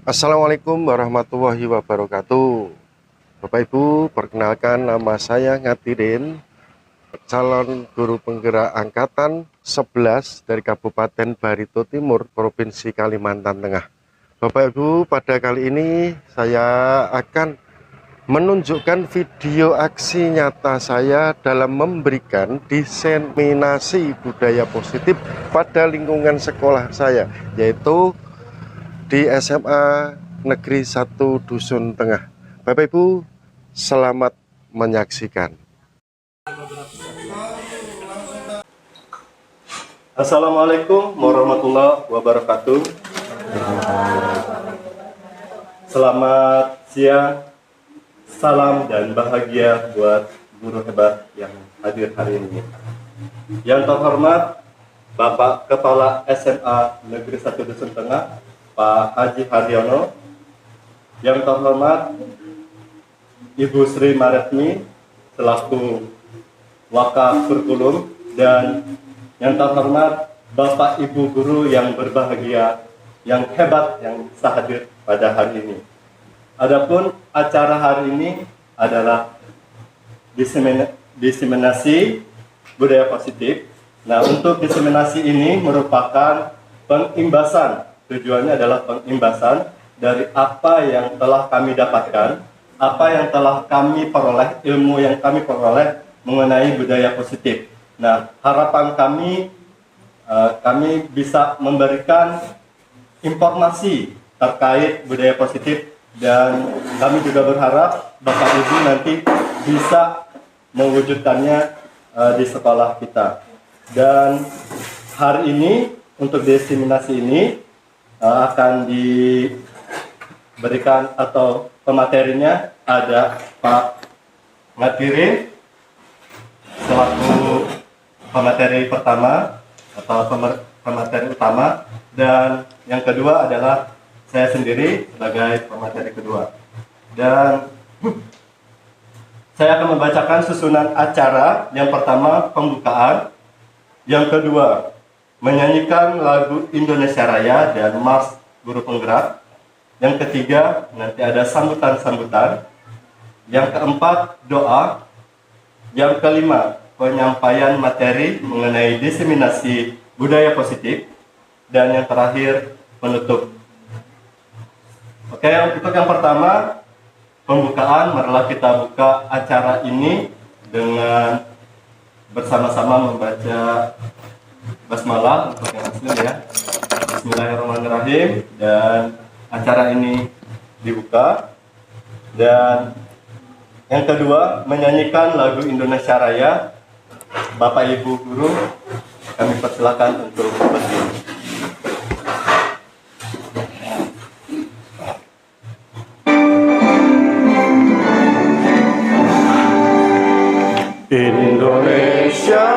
Assalamualaikum warahmatullahi wabarakatuh. Bapak Ibu, perkenalkan nama saya Ngatirin, calon guru penggerak angkatan 11 dari Kabupaten Barito Timur, Provinsi Kalimantan Tengah. Bapak Ibu, pada kali ini saya akan menunjukkan video aksi nyata saya dalam memberikan diseminasi budaya positif pada lingkungan sekolah saya, yaitu di SMA Negeri 1 Dusun Tengah. Bapak Ibu, selamat menyaksikan. Assalamualaikum warahmatullahi wabarakatuh. Selamat siang, salam dan bahagia buat guru hebat yang hadir hari ini. Yang terhormat Bapak Kepala SMA Negeri 1 Dusun Tengah, Pak Haji Haryono. Yang terhormat Ibu Sri Maretmi selaku Wakaf Kurikulum, dan yang terhormat Bapak Ibu guru yang berbahagia, yang hebat, yang hadir pada hari ini. Adapun acara hari ini adalah diseminasi budaya positif. Nah, untuk diseminasi ini merupakan pengimbasan. Tujuannya adalah pengimbasan dari apa yang telah kami dapatkan, apa yang telah kami peroleh, ilmu yang kami peroleh mengenai budaya positif. Nah, harapan kami bisa memberikan informasi terkait budaya positif, dan kami juga berharap Bapak Ibu nanti bisa mewujudkannya di sekolah kita. Dan hari ini untuk diseminasi ini akan diberikan atau pematerinya ada Pak Ngatirin selaku pemateri pertama atau pemateri utama, dan yang kedua adalah saya sendiri sebagai pemateri kedua. Dan saya akan membacakan susunan acara. Yang pertama pembukaan, yang kedua menyanyikan lagu Indonesia Raya dan Mars Guru Penggerak. Yang ketiga, nanti ada sambutan-sambutan. Yang keempat, doa. Yang kelima, penyampaian materi mengenai diseminasi budaya positif. Dan yang terakhir, penutup. Oke, untuk yang pertama, pembukaan. Marilah kita buka acara ini dengan bersama-sama membaca basmalah untuk yang asli ya. Bismillahirrahmanirrahim. Dan acara ini dibuka. Dan yang kedua, menyanyikan lagu Indonesia Raya. Bapak Ibu guru, kami persilakan untuk berdiri. Indonesia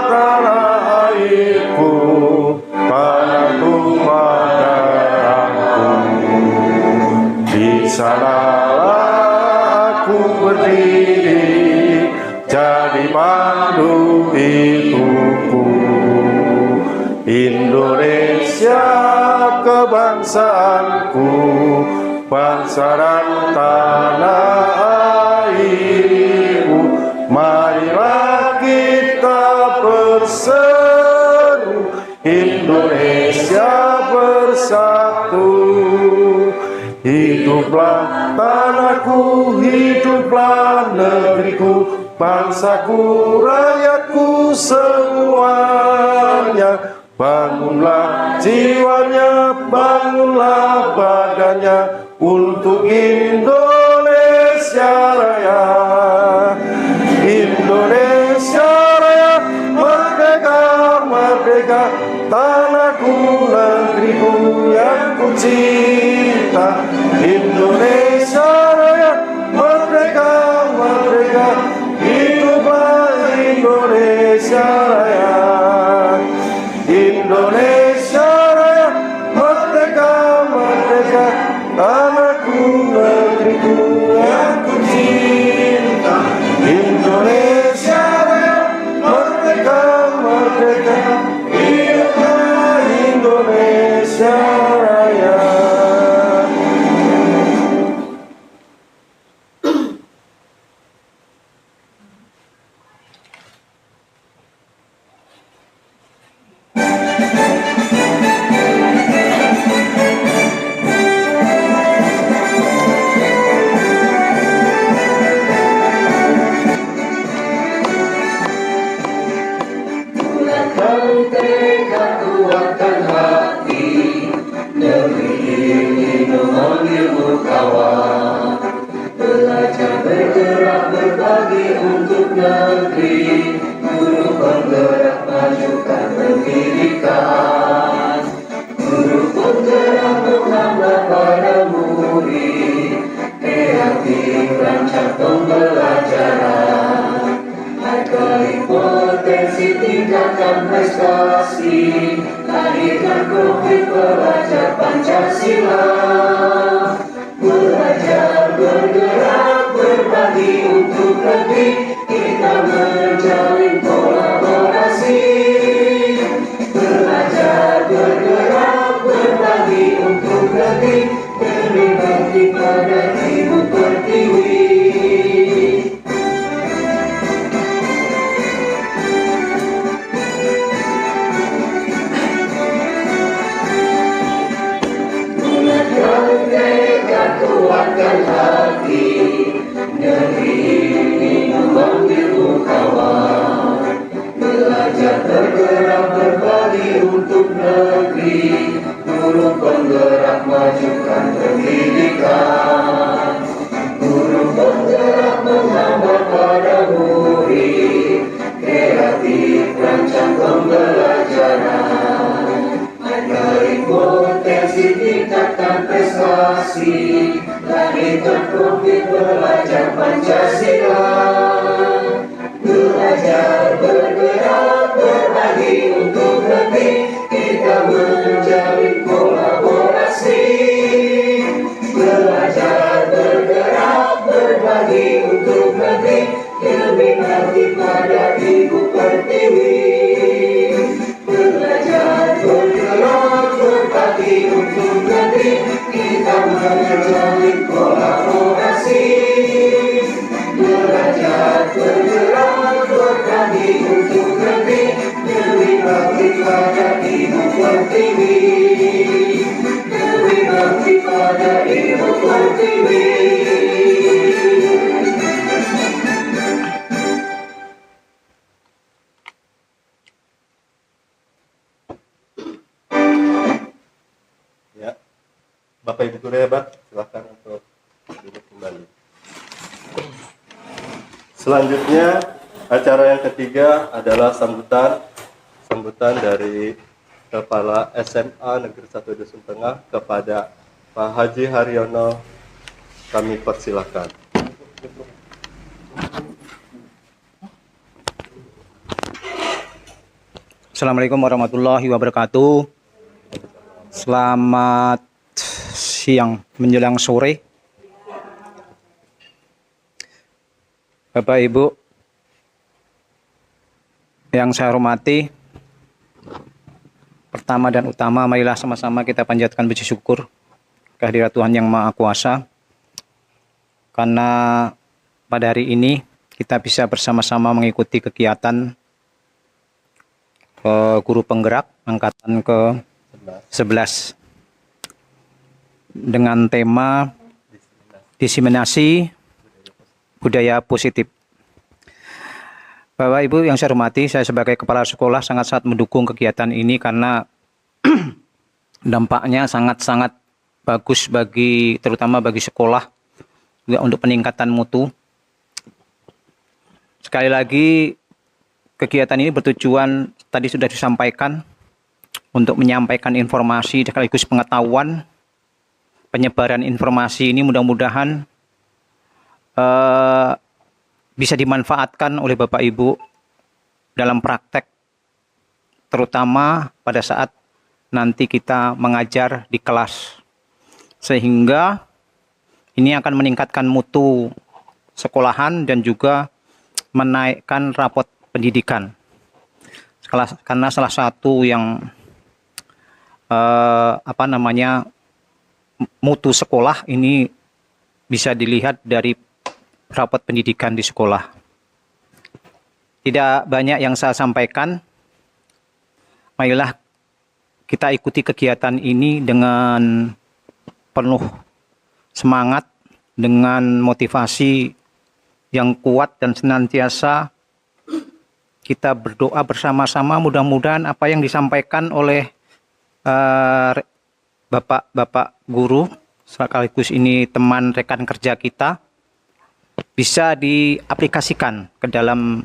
tanah airku, tanahku padaku. Di sanalah aku berdiri, jadi pandu hidupku. Indonesia kebangsaanku, bangsa dan tanah airku. Marilah kita berseru, Indonesia bersatu. Hiduplah tanahku, hiduplah negeriku, bangsaku, rakyatku semuanya. Bangunlah jiwanya, bangunlah badannya untuk Indonesia Raya. Indonesia Raya, merdeka, merdeka, tanahku, negeriku yang ku cinta. Indonesia Raya, merdeka, merdeka, hiduplah Indonesia Raya. Indonesia Raya, merdeka, merdeka, tanahku, negeriku yang ku cinta. kawan. Belajar bergerak berbagi untuk negeri, guru penggerak majukan pendidikan. Guru penggerak menambah para murid, kreatif rancang pembelajaran. Hargai potensi, tingkatkan prestasi, lahirkan profil pelajar Pancasila. Belajar bergerak berbagi untuk negeri, kita menjalin kolaborasi. Belajar bergerak berbagi untuk negeri, demi bakti pada ibu pertiwi. Kuatkan hati, negeri ini memanggilmu kawan. Belajar bergerak berbagi untuk negeri, guru penggerak majukan pendidikan. Guru penggerak menambah pada murid, kreatif rancang pembelajaran. Hargai potensi, tingkatkan prestasi, lahirkan profil pelajar Pancasila. Belajar bergerak berbagi untuk negeri, kita menjalin kolaborasi. Belajar bergerak berbagi untuk negeri, demi bakti pada ibu pertiwi. Belajar bergerak berbagi untuk negeri, kita menjalin kolaborasi. Belajar bergerak berbagi untuk negeri, demi bakti pada ibu pertiwi. Demi bakti pada ibu pertiwi. Bapak Ibu guru hebat, silakan untuk duduk kembali. Selanjutnya acara yang ketiga adalah sambutan dari Kepala SMA Negeri 1 Dusun Tengah kepada Pak Haji Haryono. Kami persilakan. Assalamualaikum warahmatullahi wabarakatuh. Selamat siang menjelang sore. Bapak Ibu yang saya hormati, pertama dan utama marilah sama-sama kita panjatkan puji syukur kehadirat Tuhan Yang Maha Kuasa, karena pada hari ini kita bisa bersama-sama mengikuti kegiatan guru penggerak angkatan ke-11 dengan tema diseminasi budaya positif. Bapak Ibu yang saya hormati, saya sebagai kepala sekolah sangat-sangat mendukung kegiatan ini karena dampaknya sangat-sangat bagus terutama bagi sekolah juga untuk peningkatan mutu. Sekali lagi kegiatan ini bertujuan tadi sudah disampaikan untuk menyampaikan informasi sekaligus pengetahuan. Penyebaran informasi ini mudah-mudahan bisa dimanfaatkan oleh Bapak Ibu dalam praktek, terutama pada saat nanti kita mengajar di kelas, sehingga ini akan meningkatkan mutu sekolahan dan juga menaikkan rapot pendidikan. Karena salah satu yang mutu sekolah ini bisa dilihat dari rapot pendidikan di sekolah. Tidak banyak yang saya sampaikan. Marilah kita ikuti kegiatan ini dengan penuh semangat, dengan motivasi yang kuat dan senantiasa kita berdoa bersama-sama. Mudah-mudahan apa yang disampaikan oleh Bapak-bapak guru sekaligus ini teman rekan kerja kita, bisa diaplikasikan ke dalam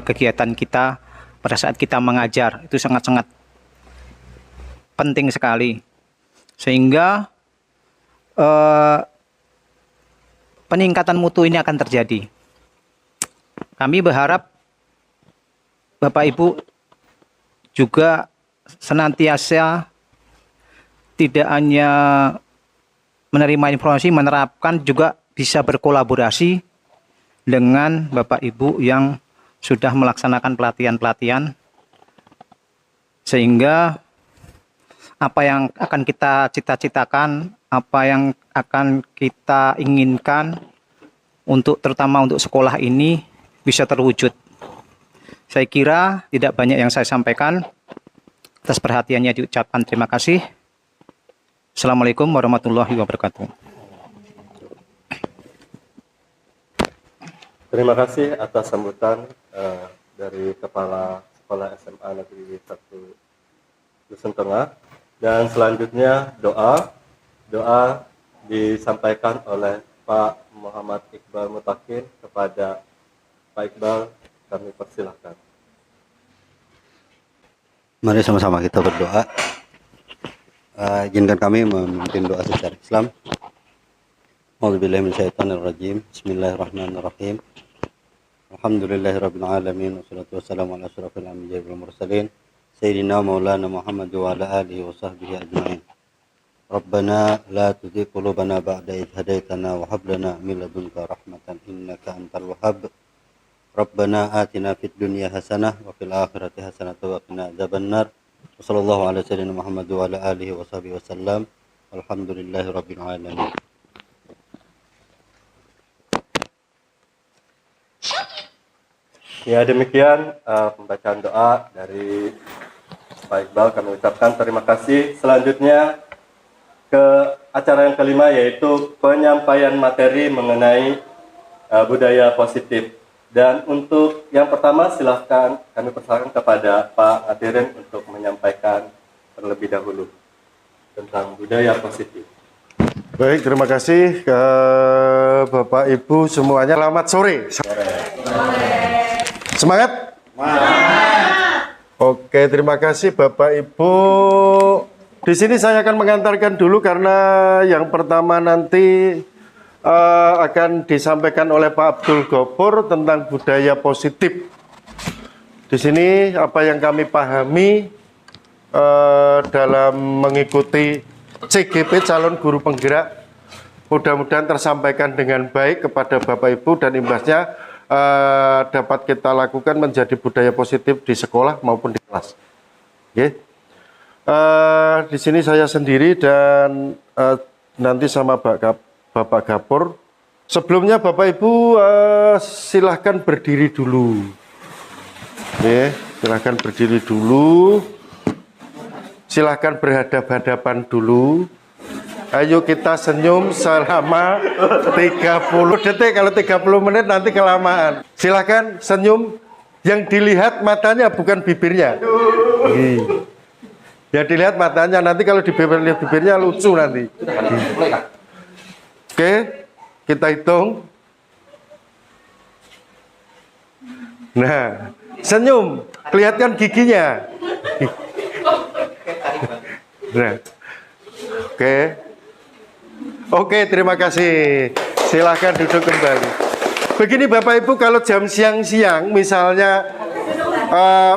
kegiatan kita pada saat kita mengajar. Itu sangat-sangat penting sekali, sehingga peningkatan mutu ini akan terjadi. Kami berharap Bapak Ibu juga senantiasa tidak hanya menerima informasi, menerapkan, juga bisa berkolaborasi dengan Bapak Ibu yang sudah melaksanakan pelatihan-pelatihan, sehingga apa yang akan kita cita-citakan, apa yang akan kita inginkan terutama untuk sekolah ini bisa terwujud. Saya kira tidak banyak yang saya sampaikan. Atas perhatiannya diucapkan terima kasih. Assalamualaikum warahmatullahi wabarakatuh. Terima kasih atas sambutan dari Kepala Sekolah SMA Negeri 1 Dusun Tengah. Dan selanjutnya doa disampaikan oleh Pak Muhammad Iqbal Mutakin. Kepada Pak Iqbal, kami persilahkan. Mari sama-sama kita berdoa. Izinkan kami memimpin doa secara Islam. A'udzubillahi minasyaitonirrajim. Bismillahirrahmanirrahim. Alhamdulillahirabbil alamin wassalatu wassalamu ala asyrofil anbiya'i wal mursalin sayyidina maulana Muhammad wa ala alihi wa sahbihi ajmain. Rabbana la tuzigh qulubana ba'da idh hadaitana wa hab lana min ladunka rahmatan innaka antal wahhab. Rabbana atina fid dunya hasanah wa fil akhirati hasanah wa qina adzabannar. Wassallallahu ala sayyidina Muhammad wa ala alihi wa sahbihi wasallam. Alhamdulillahirabbil alamin. Ya, demikian pembacaan doa dari Pak Iqbal. Kami ucapkan terima kasih. Selanjutnya ke acara yang kelima, yaitu penyampaian materi mengenai budaya positif. Dan untuk yang pertama, silahkan kami persilakan kepada Pak Ngatirin untuk menyampaikan terlebih dahulu tentang budaya positif. Baik, terima kasih ke Bapak Ibu semuanya. Selamat sore. Semangat? Oke, terima kasih Bapak Ibu. Di sini saya akan mengantarkan dulu karena yang pertama nanti akan disampaikan oleh Pak Abdul Ghafur tentang budaya positif. Di sini apa yang kami pahami dalam mengikuti CGP calon guru penggerak, mudah-mudahan tersampaikan dengan baik kepada Bapak Ibu dan imbasnya dapat kita lakukan menjadi budaya positif di sekolah maupun di kelas. Oke. Di sini saya sendiri dan nanti sama Bapak Ghafur. Sebelumnya Bapak Ibu silahkan berdiri dulu. Oke, silahkan berdiri dulu. Silahkan berhadap-hadapan dulu. Ayo kita senyum selama 30 detik. Kalau 30 menit nanti kelamaan. Silahkan senyum. Yang dilihat matanya bukan bibirnya. Yang dilihat matanya. Nanti kalau di bibirnya lucu nanti. Oke, kita hitung. Nah, senyum. Kelihatan giginya. Nah, oke. Oke, terima kasih. Silahkan duduk kembali. Begini Bapak Ibu, kalau jam siang-siang misalnya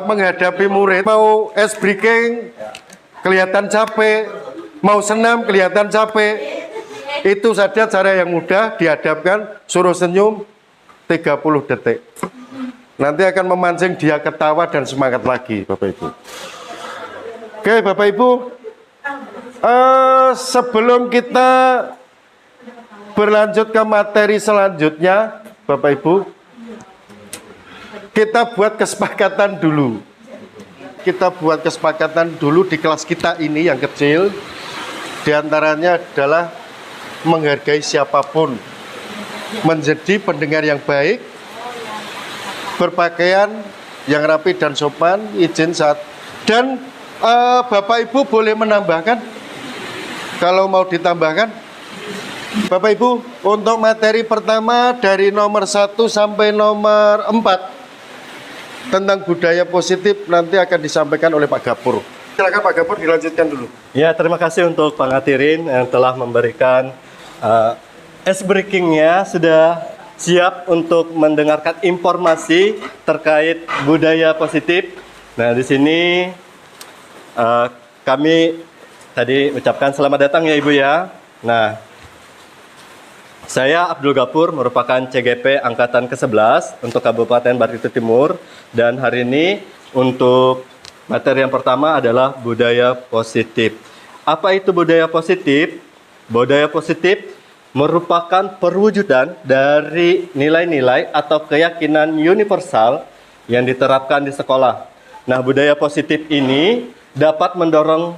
menghadapi murid, mau ice breaking kelihatan capek, mau senam kelihatan capek, itu saja cara yang mudah, dihadapkan, suruh senyum 30 detik. Nanti akan memancing dia ketawa dan semangat lagi Bapak Ibu. Oke Bapak Ibu, sebelum kita berlanjut ke materi selanjutnya, Bapak Ibu, kita buat kesepakatan dulu. Kita buat kesepakatan dulu di kelas kita ini yang kecil. Di antaranya adalah menghargai siapapun, menjadi pendengar yang baik, berpakaian yang rapi dan sopan, izin saat. Dan Bapak Ibu boleh menambahkan Kalau mau ditambahkan, Bapak Ibu, untuk materi pertama dari nomor 1 sampai nomor 4 tentang budaya positif nanti akan disampaikan oleh Pak Gapur. Silakan Pak Gapur dilanjutkan dulu. Ya, terima kasih untuk Pak Ngatirin yang telah memberikan ice breakingnya, sudah siap untuk mendengarkan informasi terkait budaya positif. Nah, di sini kami tadi ucapkan selamat datang ya Ibu ya. Nah, saya Abdul Gapur merupakan CGP Angkatan ke-11 untuk Kabupaten Barito Timur, dan hari ini untuk materi yang pertama adalah budaya positif. Apa itu budaya positif? Budaya positif merupakan perwujudan dari nilai-nilai atau keyakinan universal yang diterapkan di sekolah. Nah, budaya positif ini dapat mendorong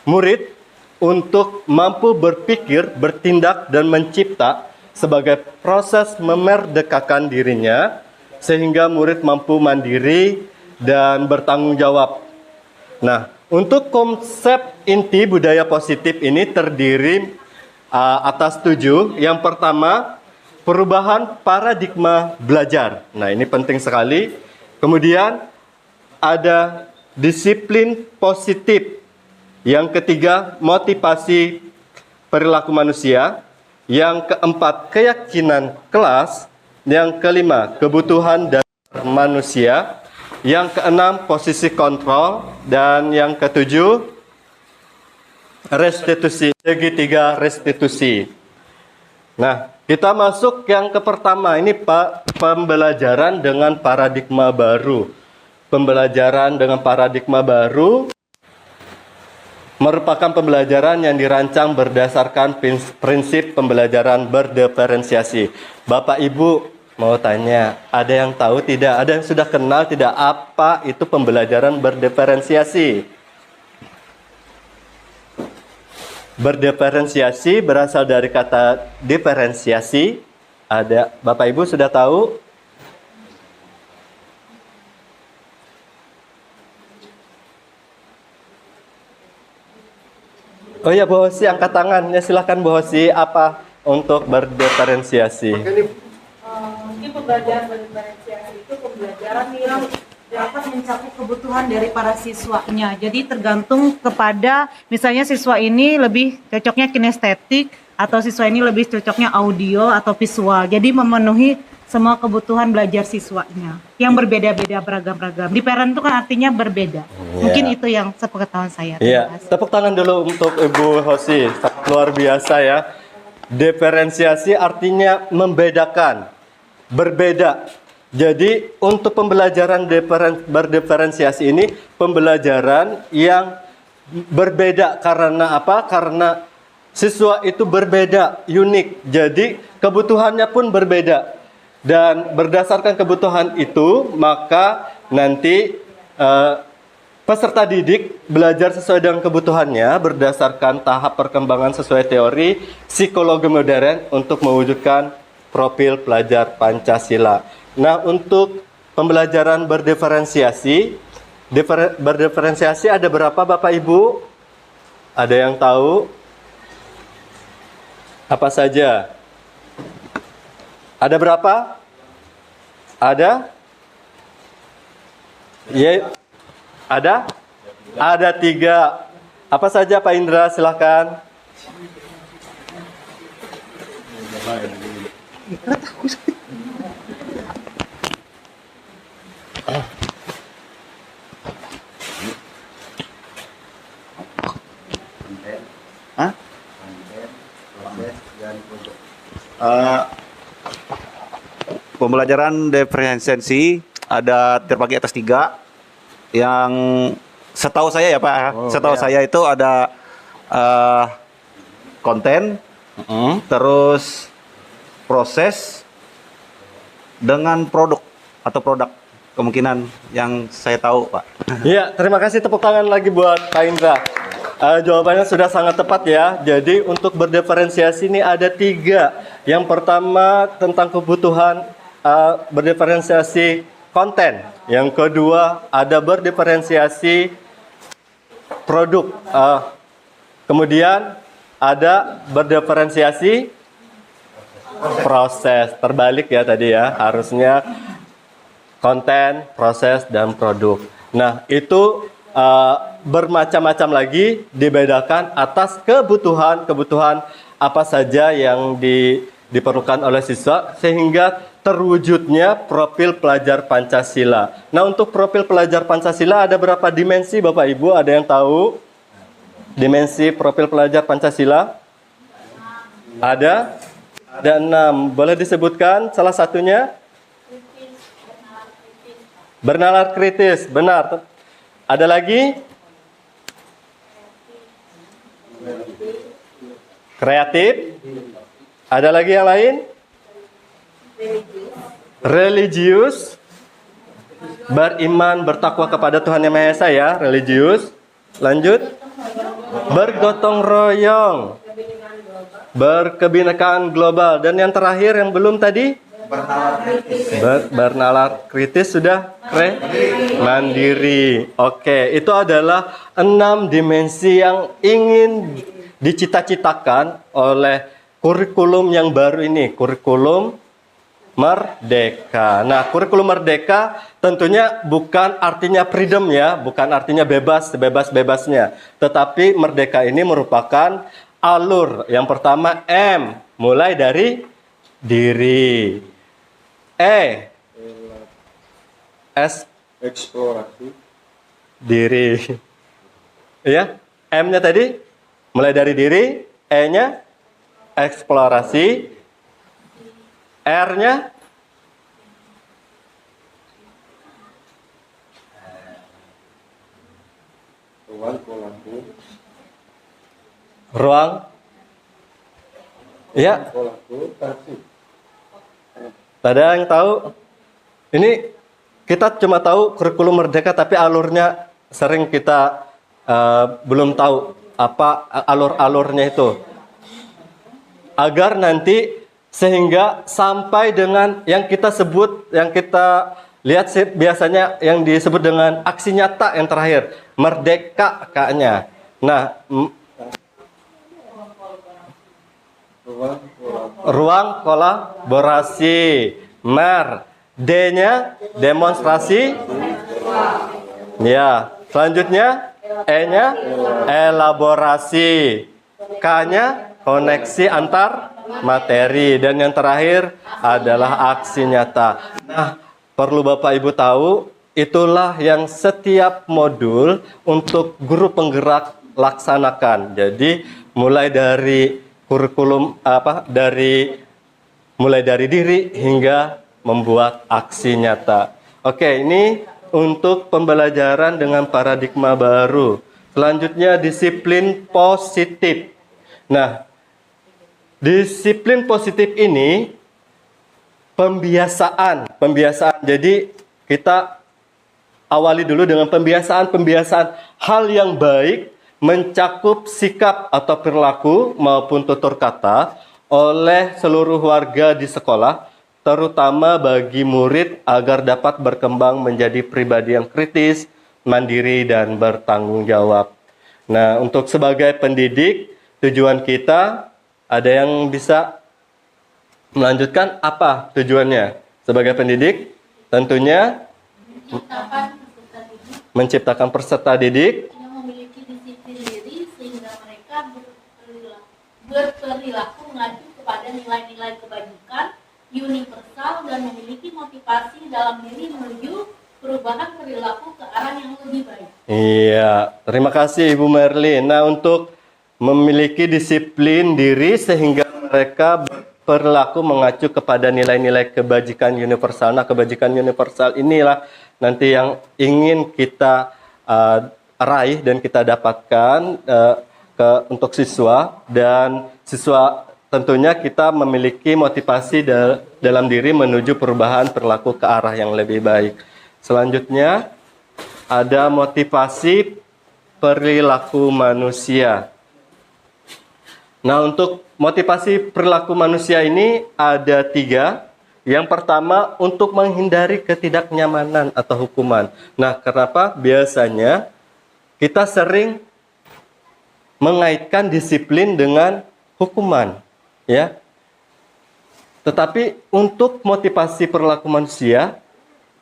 murid untuk mampu berpikir, bertindak, dan mencipta sebagai proses memerdekakan dirinya, sehingga murid mampu mandiri dan bertanggung jawab. Nah, untuk konsep inti budaya positif ini terdiri atas 7. Yang pertama, perubahan paradigma belajar. Nah, ini penting sekali. Kemudian ada disiplin positif. Yang ketiga, motivasi perilaku manusia. Yang keempat, keyakinan kelas. Yang kelima, kebutuhan dasar manusia. Yang keenam, posisi kontrol. Dan yang ketujuh, restitusi, segitiga restitusi. Nah, kita masuk yang ke pertama. Ini pembelajaran dengan paradigma baru. Pembelajaran dengan paradigma baru merupakan pembelajaran yang dirancang berdasarkan prinsip pembelajaran berdiferensiasi. Bapak Ibu mau tanya, ada yang tahu tidak? Ada yang sudah kenal tidak apa itu pembelajaran berdiferensiasi? Berdiferensiasi berasal dari kata diferensiasi. Ada Bapak Ibu sudah tahu? Oh ya, Bu Hosi angkat tangan. Ya, silakan Bu Hosi, apa untuk berdiferensiasi? Mungkin pembelajaran berdiferensiasi itu pembelajaran yang dapat mencakup kebutuhan dari para siswanya. Jadi tergantung kepada misalnya siswa ini lebih cocoknya kinestetik atau siswa ini lebih cocoknya audio atau visual. Jadi memenuhi semua kebutuhan belajar siswanya yang berbeda-beda, beragam-ragam. Different itu kan artinya berbeda. Mungkin itu yang sepengetahuan saya. Iya, tepuk tangan dulu untuk Ibu Hosi. Luar biasa ya. Diferensiasi artinya membedakan, berbeda. Jadi untuk pembelajaran berdiferensiasi ini pembelajaran yang berbeda. Karena apa? Karena siswa itu berbeda, unik. Jadi kebutuhannya pun berbeda. Dan berdasarkan kebutuhan itu, maka nanti peserta didik belajar sesuai dengan kebutuhannya berdasarkan tahap perkembangan sesuai teori psikologi modern untuk mewujudkan profil pelajar Pancasila. Nah, untuk pembelajaran berdiferensiasi, berdiferensiasi ada berapa Bapak Ibu? Ada yang tahu? Apa saja? Ada berapa? Ada? Ya, ada? Ada 3. Apa saja Pak Indra? Silahkan. Pembelajaran diferensiasi ada terbagi atas 3. Yang setahu saya ya Pak, setahu saya itu ada konten, terus proses dengan produk atau produk, kemungkinan yang saya tahu Pak. Iya, terima kasih, tepuk tangan lagi buat Pak Indra. Jawabannya sudah sangat tepat ya. Jadi untuk berdiferensiasi ini ada 3. Yang pertama tentang kebutuhan berdiferensiasi konten. Yang kedua ada berdiferensiasi produk. Kemudian ada berdiferensiasi proses. Terbalik ya tadi ya, harusnya konten, proses, dan produk. Nah, itu bermacam-macam lagi dibedakan atas kebutuhan apa saja yang diperlukan oleh siswa sehingga terwujudnya profil pelajar Pancasila. Nah, untuk profil pelajar Pancasila ada berapa dimensi Bapak Ibu? Ada yang tahu dimensi profil pelajar Pancasila? Ada 6. Boleh disebutkan salah satunya? Bernalar kritis, benar. Ada lagi? Kreatif. Ada lagi yang lain? Religius. Beriman, bertakwa kepada Tuhan Yang Maha Esa ya, religius. Lanjut. Bergotong royong. Berkebinekaan global. Dan yang terakhir yang belum tadi? Bernalar kritis sudah mandiri. Oke, itu adalah 6 dimensi yang ingin dicita-citakan oleh kurikulum yang baru ini, kurikulum Merdeka. Nah, kurikulum Merdeka tentunya bukan artinya freedom ya, bukan artinya bebas sebebas-bebasnya, tetapi merdeka ini merupakan alur. Yang pertama M, mulai dari diri. Eksplorasi diri. Ya, M-nya tadi mulai dari diri, E-nya eksplorasi, R-nya ruang. Ya. Ada yang tahu? Ini kita cuma tahu kurikulum Merdeka, tapi alurnya sering kita belum tahu apa alur-alurnya itu. Agar nanti sehingga sampai dengan yang kita sebut, yang kita lihat biasanya yang disebut dengan aksi nyata yang terakhir, merdeka K-nya. Nah, ruang kolaborasi. Mer. D-nya demonstrasi. Ya. Selanjutnya E-nya elaborasi. K-nya koneksi antar materi. Dan yang terakhir adalah aksi nyata. Nah, perlu Bapak Ibu tahu, itulah yang setiap modul untuk guru penggerak laksanakan. Jadi mulai dari kurikulum mulai dari diri hingga membuat aksi nyata. Oke, ini untuk pembelajaran dengan paradigma baru. Selanjutnya disiplin positif. Nah, disiplin positif ini pembiasaan. Jadi kita awali dulu dengan pembiasaan hal yang baik mencakup sikap atau perilaku maupun tutur kata oleh seluruh warga di sekolah, terutama bagi murid agar dapat berkembang menjadi pribadi yang kritis, mandiri, dan bertanggung jawab. Nah, untuk sebagai pendidik, tujuan kita, ada yang bisa melanjutkan apa tujuannya? Sebagai pendidik, tentunya menciptakan peserta didik yang memiliki disiplin diri sehingga mereka berperilaku mengacu kepada nilai-nilai kebajikan universal dan memiliki motivasi dalam diri menuju perubahan perilaku ke arah yang lebih baik. Iya, terima kasih Ibu Merlin. Nah, untuk memiliki disiplin diri sehingga mereka berperilaku mengacu kepada nilai-nilai kebajikan universal. Nah, kebajikan universal inilah nanti yang ingin kita raih dan kita dapatkan untuk siswa, dan siswa tentunya kita memiliki motivasi dalam diri menuju perubahan perilaku ke arah yang lebih baik. Selanjutnya ada motivasi perilaku manusia. Nah, untuk motivasi perilaku manusia ini ada 3. Yang pertama, untuk menghindari ketidaknyamanan atau hukuman. Nah, kenapa? Biasanya kita sering mengaitkan disiplin dengan hukuman, ya. Tetapi untuk motivasi perilaku manusia,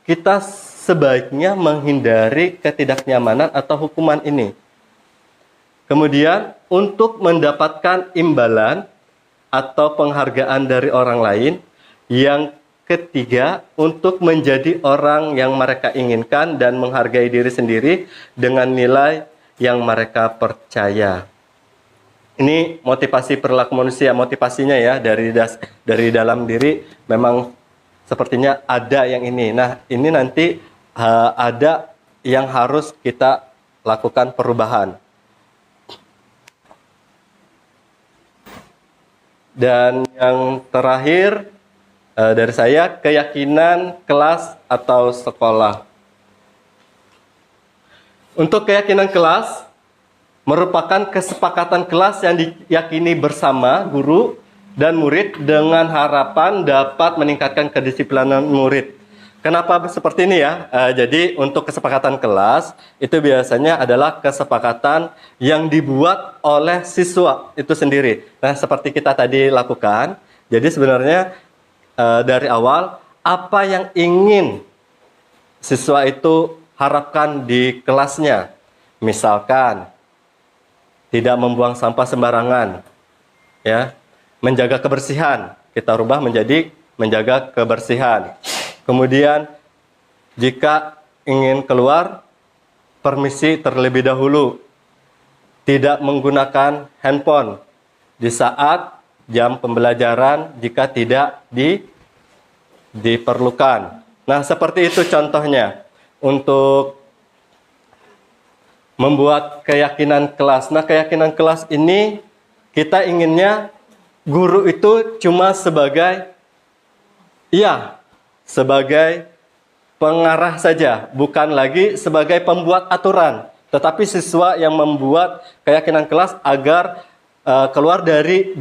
kita sebaiknya menghindari ketidaknyamanan atau hukuman ini. Kemudian untuk mendapatkan imbalan atau penghargaan dari orang lain, yang ketiga untuk menjadi orang yang mereka inginkan dan menghargai diri sendiri dengan nilai yang mereka percaya. Ini motivasi perilaku manusia, motivasinya ya dari dalam diri memang sepertinya ada yang ini. Nah, ini nanti ada yang harus kita lakukan perubahan. Dan yang terakhir dari saya, keyakinan kelas atau sekolah. Untuk keyakinan kelas merupakan kesepakatan kelas yang diyakini bersama guru dan murid dengan harapan dapat meningkatkan kedisiplinan murid. Kenapa seperti ini ya? Jadi untuk kesepakatan kelas itu biasanya adalah kesepakatan yang dibuat oleh siswa itu sendiri. Nah, seperti kita tadi lakukan. Jadi sebenarnya dari awal apa yang ingin siswa itu harapkan di kelasnya. Misalkan tidak membuang sampah sembarangan, ya, menjaga kebersihan. Kita rubah menjadi menjaga kebersihan. Kemudian jika ingin keluar, permisi terlebih dahulu. Tidak menggunakan handphone di saat jam pembelajaran jika tidak diperlukan. Nah, seperti itu contohnya untuk membuat keyakinan kelas. Nah, keyakinan kelas ini kita inginnya guru itu cuma sebagai pengarah saja, bukan lagi sebagai pembuat aturan, tetapi siswa yang membuat keyakinan kelas agar keluar dari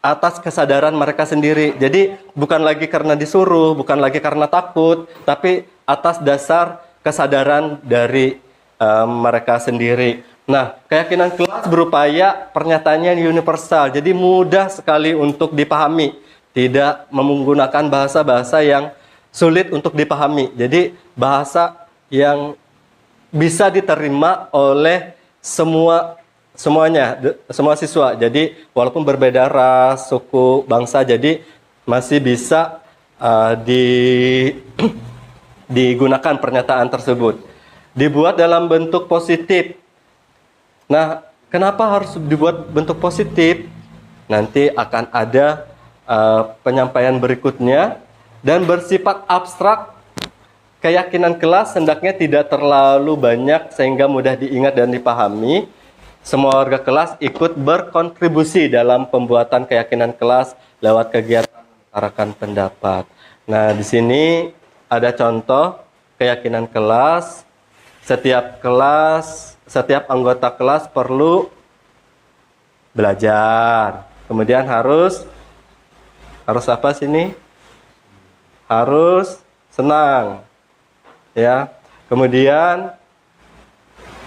atas kesadaran mereka sendiri. Jadi bukan lagi karena disuruh, bukan lagi karena takut, tapi atas dasar kesadaran dari mereka sendiri. Nah, keyakinan kelas berupaya pernyataannya universal, jadi mudah sekali untuk dipahami. Tidak menggunakan bahasa-bahasa yang sulit untuk dipahami. Jadi bahasa yang bisa diterima oleh semua siswa. Jadi walaupun berbeda ras, suku, bangsa, jadi masih bisa digunakan pernyataan tersebut. Dibuat dalam bentuk positif. Nah, kenapa harus dibuat bentuk positif? Nanti akan ada penyampaian berikutnya. Dan bersifat abstrak, keyakinan kelas hendaknya tidak terlalu banyak sehingga mudah diingat dan dipahami. Semua warga kelas ikut berkontribusi dalam pembuatan keyakinan kelas lewat kegiatan mengutarakan pendapat. Nah, di sini ada contoh keyakinan kelas. Setiap anggota kelas perlu belajar. Kemudian harus apa sini? Harus senang, ya. Kemudian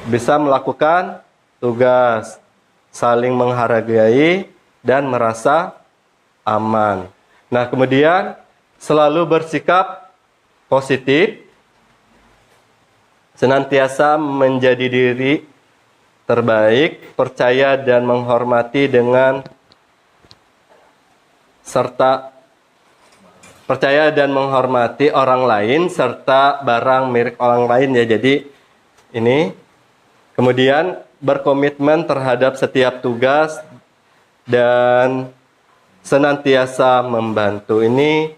bisa melakukan tugas, saling menghargai dan merasa aman. Nah, kemudian selalu bersikap positif, senantiasa menjadi diri terbaik, percaya dan menghormati orang lain serta barang milik orang lain, ya. Jadi ini kemudian berkomitmen terhadap setiap tugas dan senantiasa membantu. Ini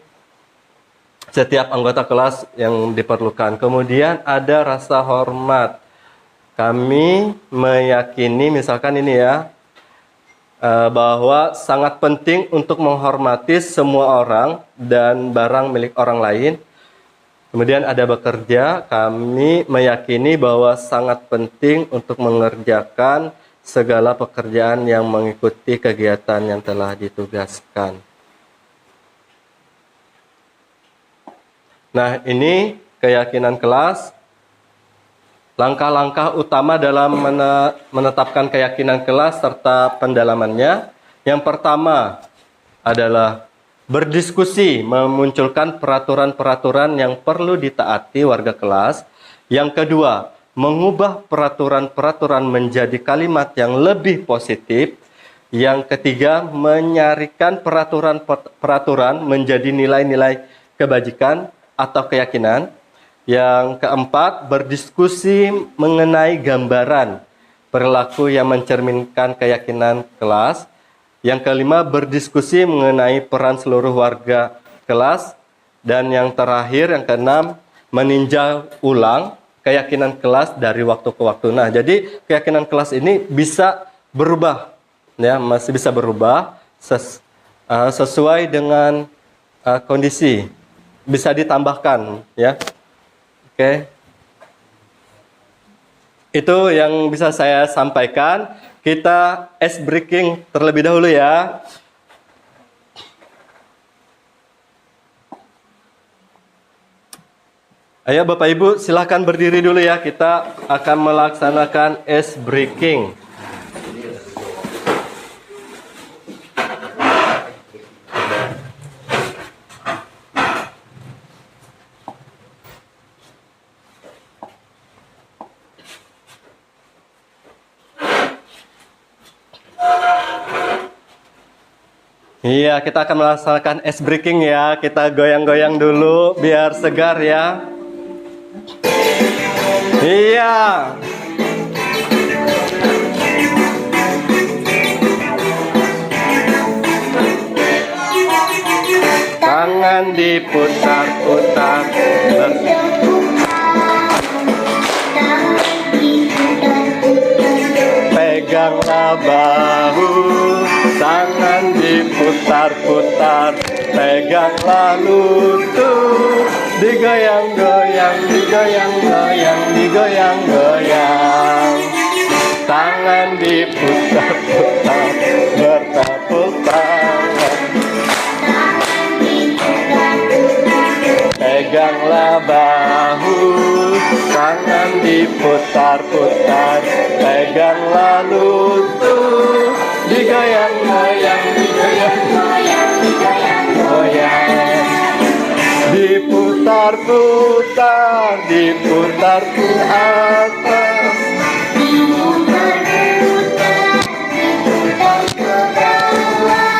setiap anggota kelas yang diperlukan. Kemudian ada rasa hormat. Kami meyakini, misalkan ini ya, bahwa sangat penting untuk menghormati semua orang dan barang milik orang lain. Kemudian ada bekerja, kami meyakini bahwa sangat penting untuk mengerjakan segala pekerjaan yang mengikuti kegiatan yang telah ditugaskan. Nah, ini keyakinan kelas. langkah-langkah utama dalam menetapkan keyakinan kelas serta pendalamannya. Yang pertama adalah berdiskusi, memunculkan peraturan-peraturan yang perlu ditaati warga kelas. Yang kedua, mengubah peraturan-peraturan menjadi kalimat yang lebih positif. Yang ketiga, menyarikan peraturan-peraturan menjadi nilai-nilai kebajikan atau keyakinan. Yang keempat, berdiskusi mengenai gambaran perilaku yang mencerminkan keyakinan kelas. Yang kelima, berdiskusi mengenai peran seluruh warga kelas. Dan yang terakhir, yang keenam, meninjau ulang keyakinan kelas dari waktu ke waktu. Nah, jadi keyakinan kelas ini bisa berubah, ya, masih bisa berubah sesuai dengan kondisi, bisa ditambahkan, ya. Oke, itu yang bisa saya sampaikan. Kita ice breaking terlebih dahulu ya. Ayo Bapak Ibu silahkan berdiri dulu ya. Kita akan melaksanakan ice breaking. Iya, kita akan melaksanakan ice breaking ya. Kita goyang-goyang dulu biar segar ya. Iya. Tangan diputar-putar. Peganglah bahu, tangan diputar-putar, peganglah lutut, digoyang-goyang, digoyang-goyang, digoyang-goyang. Tangan diputar-putar, bertepuk tangan. Peganglah bahu, tangan diputar-putar, peganglah lutut, digoyang-goyang, digoyang-goyang, digoyang-goyang. Diputar-putar, diputar ke atas, diputar-putar, diputar ke bawah,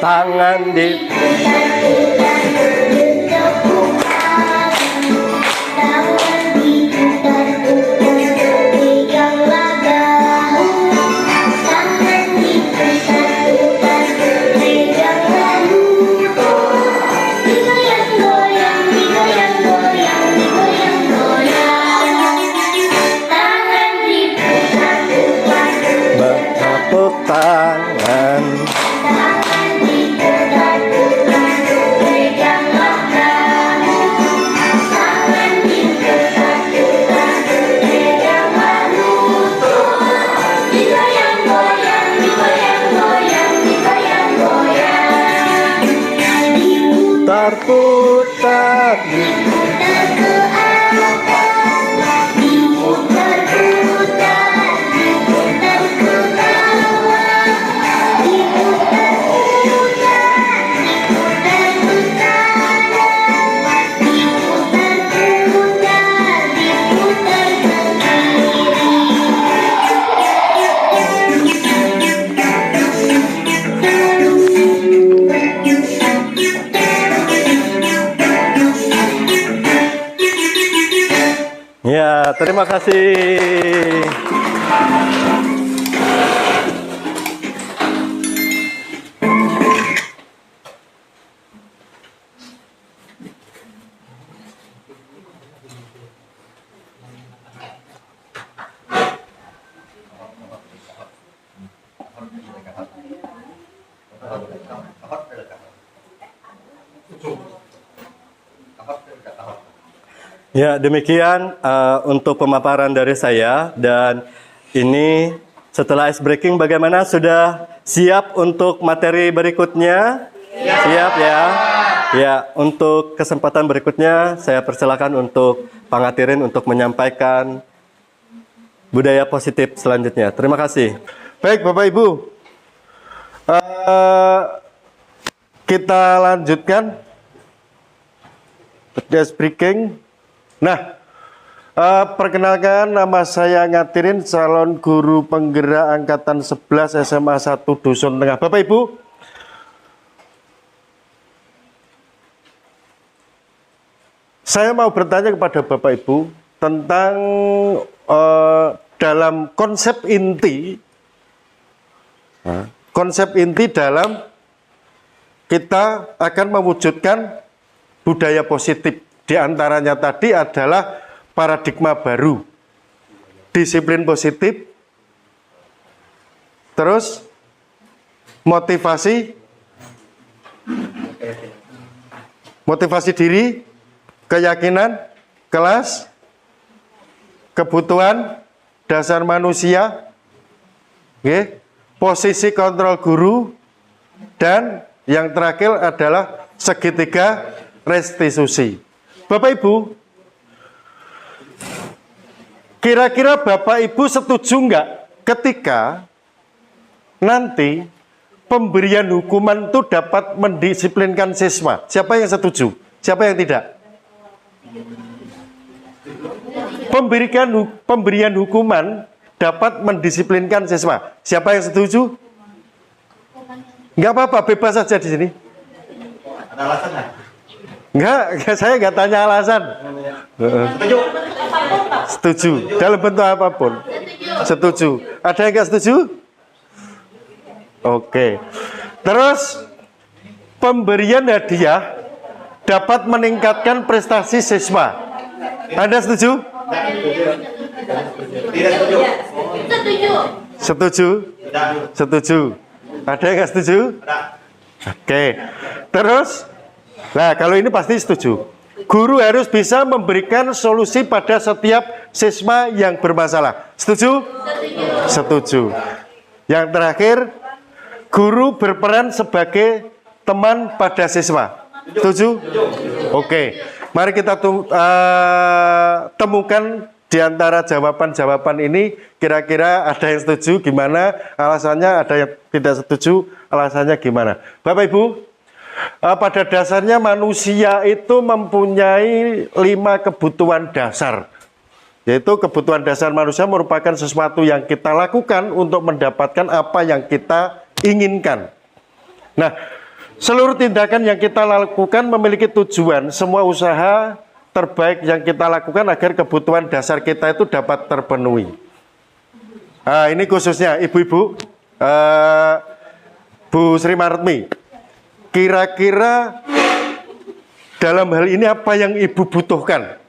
tangan di bertepuk tangan. Putar-putar, diputar ke atas, diputar-putar, diputar ke bawah, diputar-putar, diputar ke kanan, diputar-putar, diputar ke Ya, terima kasih. Ya, demikian untuk pemaparan dari saya, dan ini setelah ice breaking bagaimana, sudah siap untuk materi berikutnya? Siap ya? Ya, untuk kesempatan berikutnya saya persilakan untuk Pangatirin untuk menyampaikan budaya positif selanjutnya. Terima kasih. Baik Bapak Ibu, kita lanjutkan ice breaking. Nah, perkenalkan, nama saya Ngatirin, calon guru penggerak angkatan 11 SMA 1 Dusun Tengah. Bapak Ibu, saya mau bertanya kepada Bapak Ibu tentang dalam konsep inti dalam kita akan mewujudkan budaya positif. Di antaranya tadi adalah paradigma baru, disiplin positif, terus motivasi diri, keyakinan, kelas, kebutuhan dasar manusia, posisi kontrol guru, dan yang terakhir adalah segitiga restitusi. Bapak Ibu, kira-kira Bapak Ibu setuju nggak ketika nanti pemberian hukuman itu dapat mendisiplinkan siswa? Siapa yang setuju? Siapa yang tidak? Pemberian hukuman dapat mendisiplinkan siswa. Siapa yang setuju? Nggak apa-apa, bebas saja di sini. Ada alasan nggak? Enggak, saya nggak tanya alasan. Setuju? Setuju, dalam bentuk apapun. Setuju. Ada yang nggak setuju? Oke. Terus, pemberian hadiah dapat meningkatkan prestasi siswa. Anda setuju? Tidak setuju. Setuju. Setuju? Setuju. Ada yang nggak setuju? Oke. Terus, nah kalau ini pasti setuju. Guru harus bisa memberikan solusi pada setiap siswa yang bermasalah. Setuju? Setuju. Yang terakhir, guru berperan sebagai teman pada siswa. Setuju? Oke. Mari kita temukan di antara jawaban-jawaban ini, kira-kira ada yang setuju gimana alasannya, ada yang tidak setuju alasannya gimana. Bapak Ibu, pada dasarnya manusia itu mempunyai 5 kebutuhan dasar. Yaitu kebutuhan dasar manusia merupakan sesuatu yang kita lakukan untuk mendapatkan apa yang kita inginkan. Nah, seluruh tindakan yang kita lakukan memiliki tujuan. Semua usaha terbaik yang kita lakukan agar kebutuhan dasar kita itu dapat terpenuhi. Nah, ini khususnya ibu-ibu, Bu Sri Maretmi. Kira-kira dalam hal ini apa yang ibu butuhkan?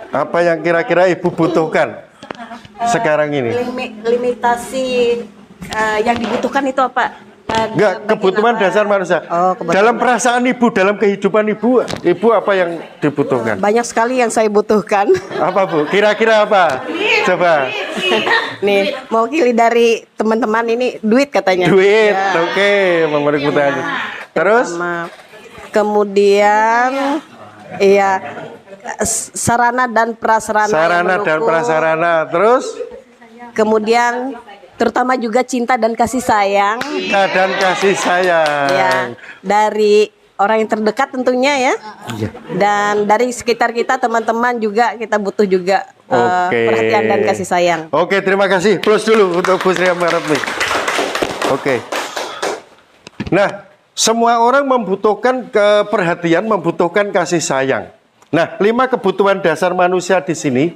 Apa yang kira-kira ibu butuhkan sekarang ini? Limitasi yang dibutuhkan itu apa? Enggak, kebutuhan dasar manusia. Oh, dalam perasaan ibu, dalam kehidupan ibu apa yang dibutuhkan? Banyak sekali yang saya butuhkan. Apa Bu? Kira-kira apa? Coba. Nih, mewakili dari teman-teman ini duit katanya. Duit, Ya. oke, memberi kebutuhan. Terus? Kemudian, iya, sarana dan prasarana. Sarana dan prasarana. Terus? Kemudian, terutama juga cinta dan kasih sayang. Cinta dan kasih sayang. Ya, dari orang yang terdekat tentunya ya. Dan dari sekitar kita, teman-teman juga kita butuh juga perhatian dan kasih sayang. Oke, terima kasih. Plus dulu untuk Bu Sri Maretmi. Oke. Nah, semua orang membutuhkan perhatian, membutuhkan kasih sayang. Nah, 5 kebutuhan dasar manusia di sini,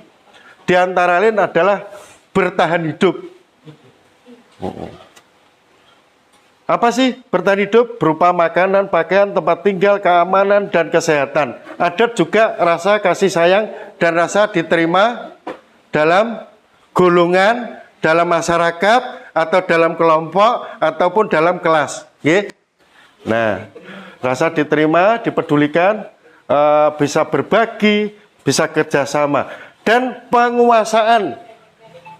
di antara lain adalah bertahan hidup. Apa sih bertahan hidup? Berupa makanan, pakaian, tempat tinggal, keamanan, dan kesehatan. Ada juga rasa kasih sayang dan rasa diterima dalam golongan, dalam masyarakat, atau dalam kelompok, ataupun dalam kelas. Nah, rasa diterima, dipedulikan, bisa berbagi, bisa kerjasama, dan penguasaan.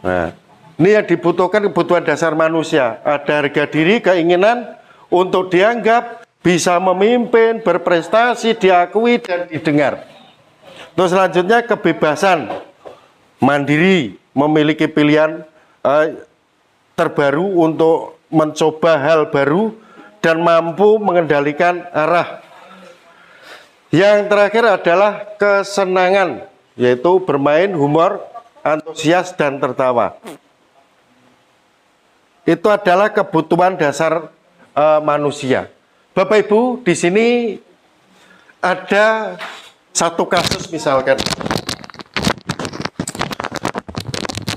Nah, ini yang dibutuhkan, kebutuhan dasar manusia. Ada harga diri, keinginan untuk dianggap, bisa memimpin, berprestasi, diakui, dan didengar. Terus selanjutnya kebebasan, mandiri, memiliki pilihan terbaru untuk mencoba hal baru, dan mampu mengendalikan arah. Yang terakhir adalah kesenangan, yaitu bermain, humor, antusias, dan tertawa. Itu adalah kebutuhan dasar manusia. Bapak Ibu, di sini ada satu kasus misalkan.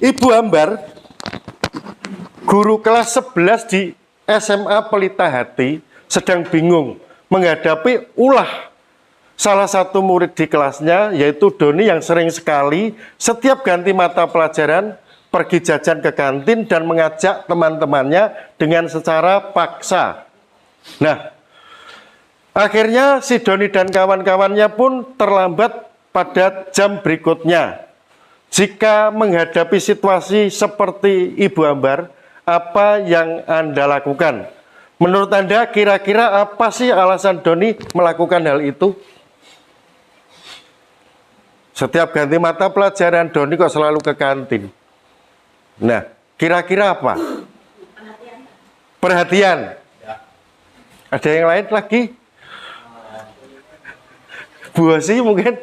Ibu Ambar, guru kelas 11 di SMA Pelita Hati, sedang bingung menghadapi ulah salah satu murid di kelasnya, yaitu Doni, yang sering sekali setiap ganti mata pelajaran pergi jajan ke kantin dan mengajak teman-temannya dengan secara paksa. Nah, akhirnya si Doni dan kawan-kawannya pun terlambat pada jam berikutnya. Jika menghadapi situasi seperti Ibu Ambar, apa yang Anda lakukan? Menurut Anda, kira-kira apa sih alasan Doni melakukan hal itu? Setiap ganti mata pelajaran, Doni kok selalu ke kantin. Nah, kira-kira apa? Perhatian. Ada yang lain lagi? Bu Osi mungkin?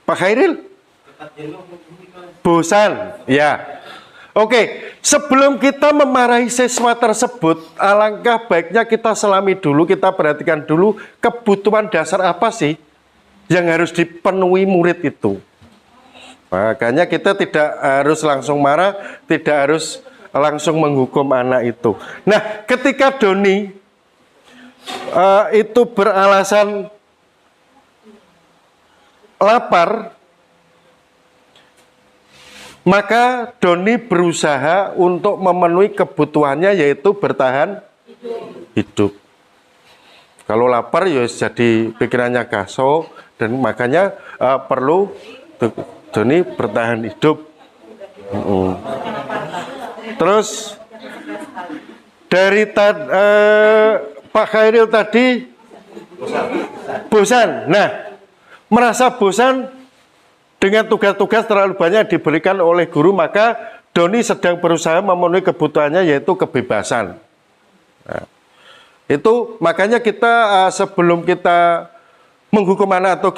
Pak Khairil? Bosan, ya. Oke, sebelum kita memarahi siswa tersebut, alangkah baiknya kita selami dulu, kita perhatikan dulu kebutuhan dasar apa sih yang harus dipenuhi murid itu. Makanya kita tidak harus langsung marah, tidak harus langsung menghukum anak itu. Nah, ketika Doni itu beralasan lapar, maka Doni berusaha untuk memenuhi kebutuhannya, yaitu bertahan hidup. Kalau lapar ya jadi pikirannya gaso, dan makanya perlu Doni bertahan hidup. Terus dari Pak Khairil tadi bosan. Nah, merasa bosan dengan tugas-tugas terlalu banyak diberikan oleh guru, maka Doni sedang berusaha memenuhi kebutuhannya, yaitu kebebasan. Nah, itu makanya kita sebelum kita menghukum anak atau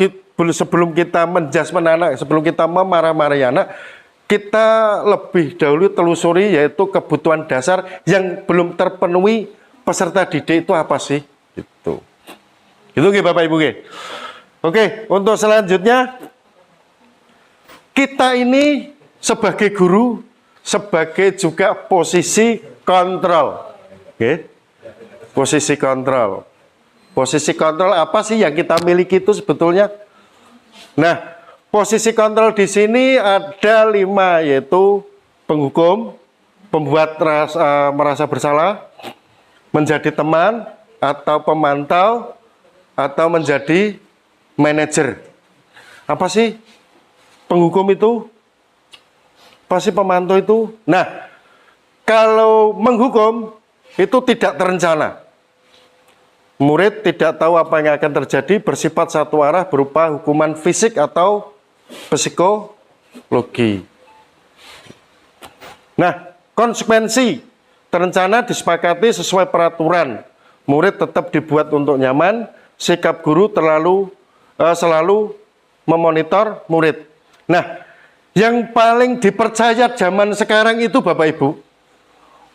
sebelum kita menjudgment anak, sebelum kita memarah-marahi anak, kita lebih dahulu telusuri, yaitu kebutuhan dasar yang belum terpenuhi peserta didik itu apa sih? Gitu. Itu Bapak Ibu. Oke, untuk selanjutnya, kita ini sebagai guru, sebagai juga posisi kontrol. Oke. Posisi kontrol. Posisi kontrol apa sih yang kita miliki itu sebetulnya? Nah, posisi kontrol di sini ada 5, yaitu penghukum, pembuat merasa bersalah, menjadi teman, atau pemantau, atau menjadi manajer. Apa sih penghukum itu? Apa sih pemantau itu? Nah, kalau menghukum itu tidak terencana. Murid tidak tahu apa yang akan terjadi, bersifat satu arah berupa hukuman fisik atau psikologi. Nah, konsekuensi terencana disepakati sesuai peraturan. Murid tetap dibuat untuk nyaman, sikap guru selalu memonitor murid. Nah, yang paling dipercaya zaman sekarang itu Bapak Ibu,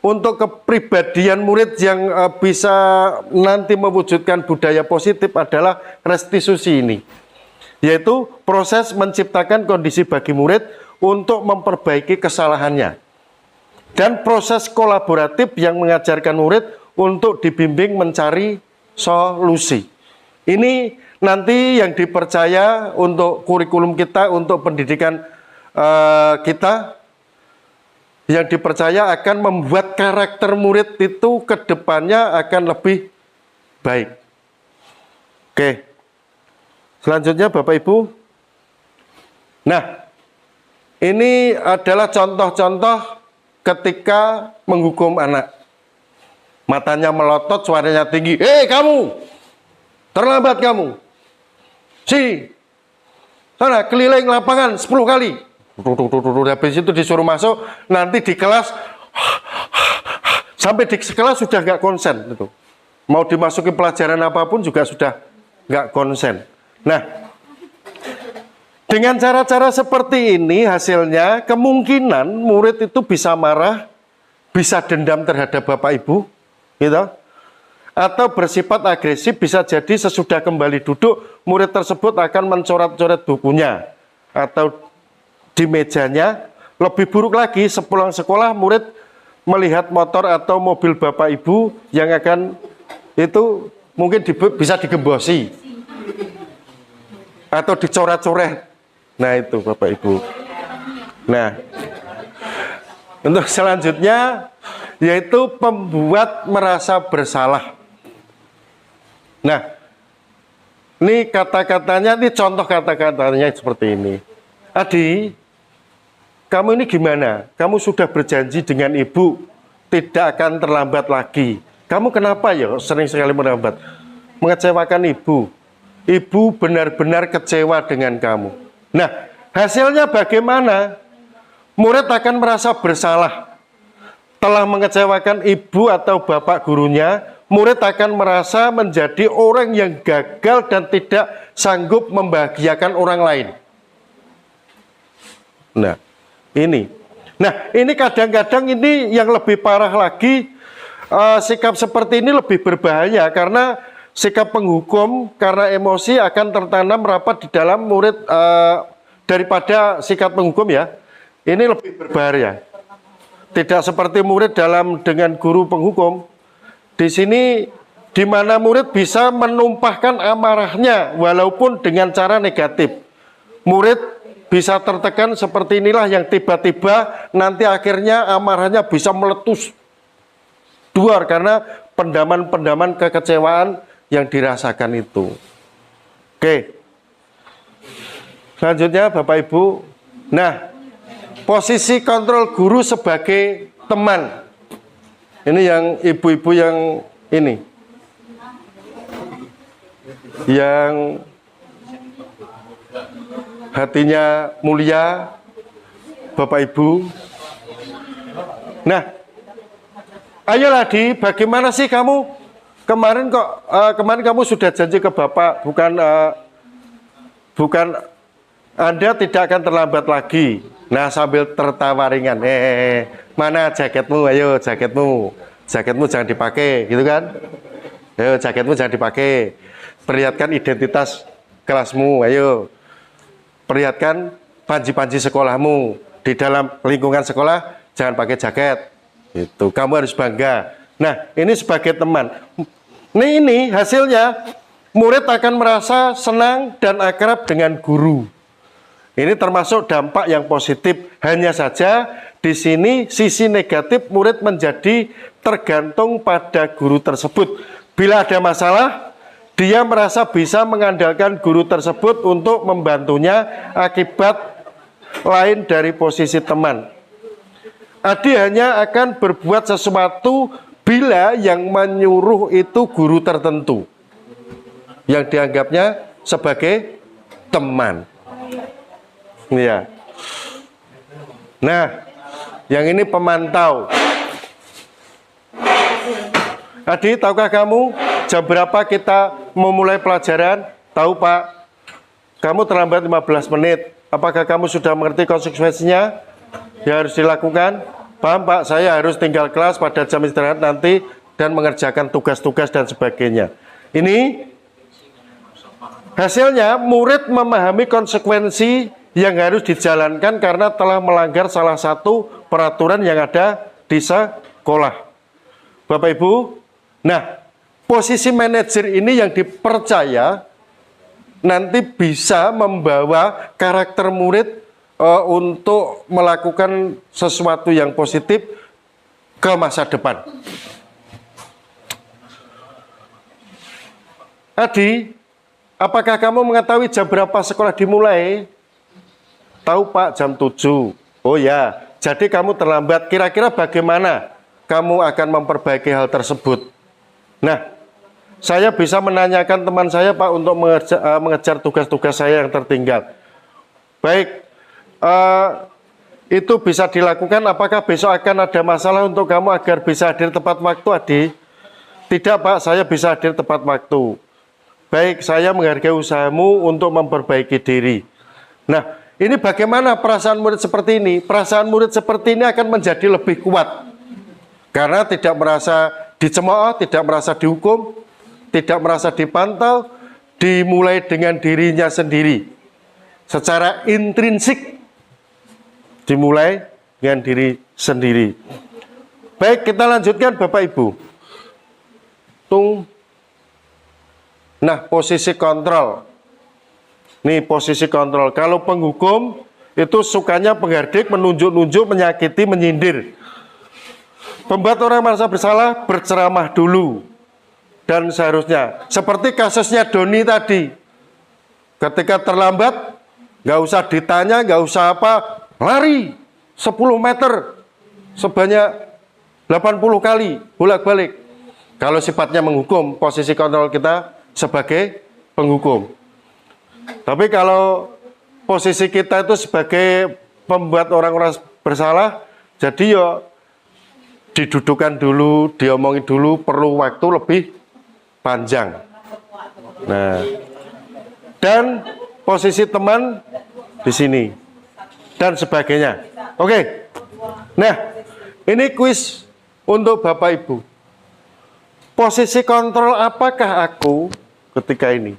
untuk kepribadian murid yang bisa nanti mewujudkan budaya positif adalah restitusi ini, yaitu proses menciptakan kondisi bagi murid untuk memperbaiki kesalahannya, dan proses kolaboratif yang mengajarkan murid untuk dibimbing mencari solusi. Ini nanti yang dipercaya untuk kurikulum kita, untuk pendidikan kita, yang dipercaya akan membuat karakter murid itu ke depannya akan lebih baik. Oke. Selanjutnya Bapak Ibu. Nah, ini adalah contoh-contoh ketika menghukum anak. Matanya melotot, suaranya tinggi. Hei kamu, terlambat kamu. Sana keliling lapangan 10 kali. Habis itu disuruh masuk, nanti di kelas, sampai di kelas sudah nggak konsen. Gitu. Mau dimasuki pelajaran apapun juga sudah nggak konsen. Nah, dengan cara-cara seperti ini hasilnya kemungkinan murid itu bisa marah, bisa dendam terhadap Bapak Ibu, gitu. Atau bersifat agresif, bisa jadi sesudah kembali duduk murid tersebut akan mencoret-coret bukunya atau di mejanya. Lebih buruk lagi, sepulang sekolah murid melihat motor atau mobil Bapak Ibu yang akan itu mungkin bisa digembosi atau dicoret-coret. Nah itu Bapak Ibu. Nah, untuk selanjutnya yaitu pembuat merasa bersalah. Nah, ini kata-katanya, ini contoh kata-katanya seperti ini. Adi, kamu ini gimana? Kamu sudah berjanji dengan ibu tidak akan terlambat lagi. Kamu kenapa ya sering sekali melambat? Mengecewakan ibu. Ibu benar-benar kecewa dengan kamu. Nah, hasilnya bagaimana? Murid akan merasa bersalah. Telah mengecewakan ibu atau bapak gurunya, murid akan merasa menjadi orang yang gagal dan tidak sanggup membahagiakan orang lain. Nah, ini kadang-kadang ini yang lebih parah lagi, sikap seperti ini lebih berbahaya karena sikap penghukum karena emosi akan tertanam rapat di dalam murid daripada sikap penghukum ya. Ini lebih berbahaya. Tidak seperti murid dengan guru penghukum. Di sini di mana murid bisa menumpahkan amarahnya walaupun dengan cara negatif. Murid bisa tertekan seperti inilah yang tiba-tiba nanti akhirnya amarahnya bisa meletus duar karena pendaman-pendaman kekecewaan yang dirasakan itu. Oke. Selanjutnya Bapak Ibu. Nah, posisi kontrol guru sebagai teman. Ini yang ibu-ibu yang ini. Yang hatinya mulia, Bapak Ibu. Nah, ayolah Di, bagaimana sih kamu? Kemarin kamu sudah janji ke Bapak, bukan Anda tidak akan terlambat lagi. Nah, sambil tertawa ringan, mana jaketmu? Ayo jaketmu jangan dipakai, gitu kan? Ayo jaketmu jangan dipakai. Perlihatkan identitas kelasmu, ayo. Perlihatkan panji-panji sekolahmu. Di dalam lingkungan sekolah jangan pakai jaket. Itu kamu harus bangga. Nah, ini sebagai teman. Ini hasilnya murid akan merasa senang dan akrab dengan guru. Ini termasuk dampak yang positif. Hanya saja di sini sisi negatif murid menjadi tergantung pada guru tersebut. Bila ada masalah, dia merasa bisa mengandalkan guru tersebut untuk membantunya akibat lain dari posisi teman. Adi hanya akan berbuat sesuatu bila yang menyuruh itu guru tertentu yang dianggapnya sebagai teman. Ya. Nah, yang ini pemantau. Adi, tahukah kamu jam berapa kita memulai pelajaran? Tahu Pak, kamu terlambat 15 menit. Apakah kamu sudah mengerti konsekuensinya yang harus dilakukan? Paham Pak, saya harus tinggal kelas pada jam istirahat nanti dan mengerjakan tugas-tugas dan sebagainya. Ini hasilnya murid memahami konsekuensi yang harus dijalankan karena telah melanggar salah satu peraturan yang ada di sekolah. Bapak Ibu, nah posisi manajer ini yang dipercaya nanti bisa membawa karakter murid untuk melakukan sesuatu yang positif ke masa depan. Adi, apakah kamu mengetahui jam berapa sekolah dimulai? Tahu Pak, jam 7. Oh ya, jadi kamu terlambat. Kira-kira bagaimana kamu akan memperbaiki hal tersebut? Nah, saya bisa menanyakan teman saya Pak untuk mengejar tugas-tugas saya yang tertinggal. Baik, itu bisa dilakukan. Apakah besok akan ada masalah untuk kamu agar bisa hadir tepat waktu, Adi? Tidak Pak, saya bisa hadir tepat waktu. Baik, saya menghargai usahamu untuk memperbaiki diri. Nah, ini bagaimana perasaan murid seperti ini? Perasaan murid seperti ini akan menjadi lebih kuat. Karena tidak merasa dicemooh, tidak merasa dihukum, tidak merasa dipantau, dimulai dengan dirinya sendiri. Secara intrinsik, dimulai dengan diri sendiri. Baik, kita lanjutkan Bapak Ibu. Nah, posisi kontrol. Nih, posisi kontrol. Kalau penghukum, itu sukanya penghardik, menunjuk-nunjuk, menyakiti, menyindir. Membuat orang merasa bersalah, berceramah dulu. Dan seharusnya. Seperti kasusnya Doni tadi. Ketika terlambat, nggak usah ditanya, nggak usah apa, lari 10 meter sebanyak 80 kali, bolak-balik. Kalau sifatnya menghukum, posisi kontrol kita sebagai penghukum. Tapi kalau posisi kita itu sebagai pembuat orang-orang bersalah, jadi ya didudukan dulu, diomongin dulu, perlu waktu lebih panjang. Nah, dan posisi teman di sini dan sebagainya. Oke. Nah, ini kuis untuk Bapak Ibu. Posisi kontrol apakah aku ketika ini?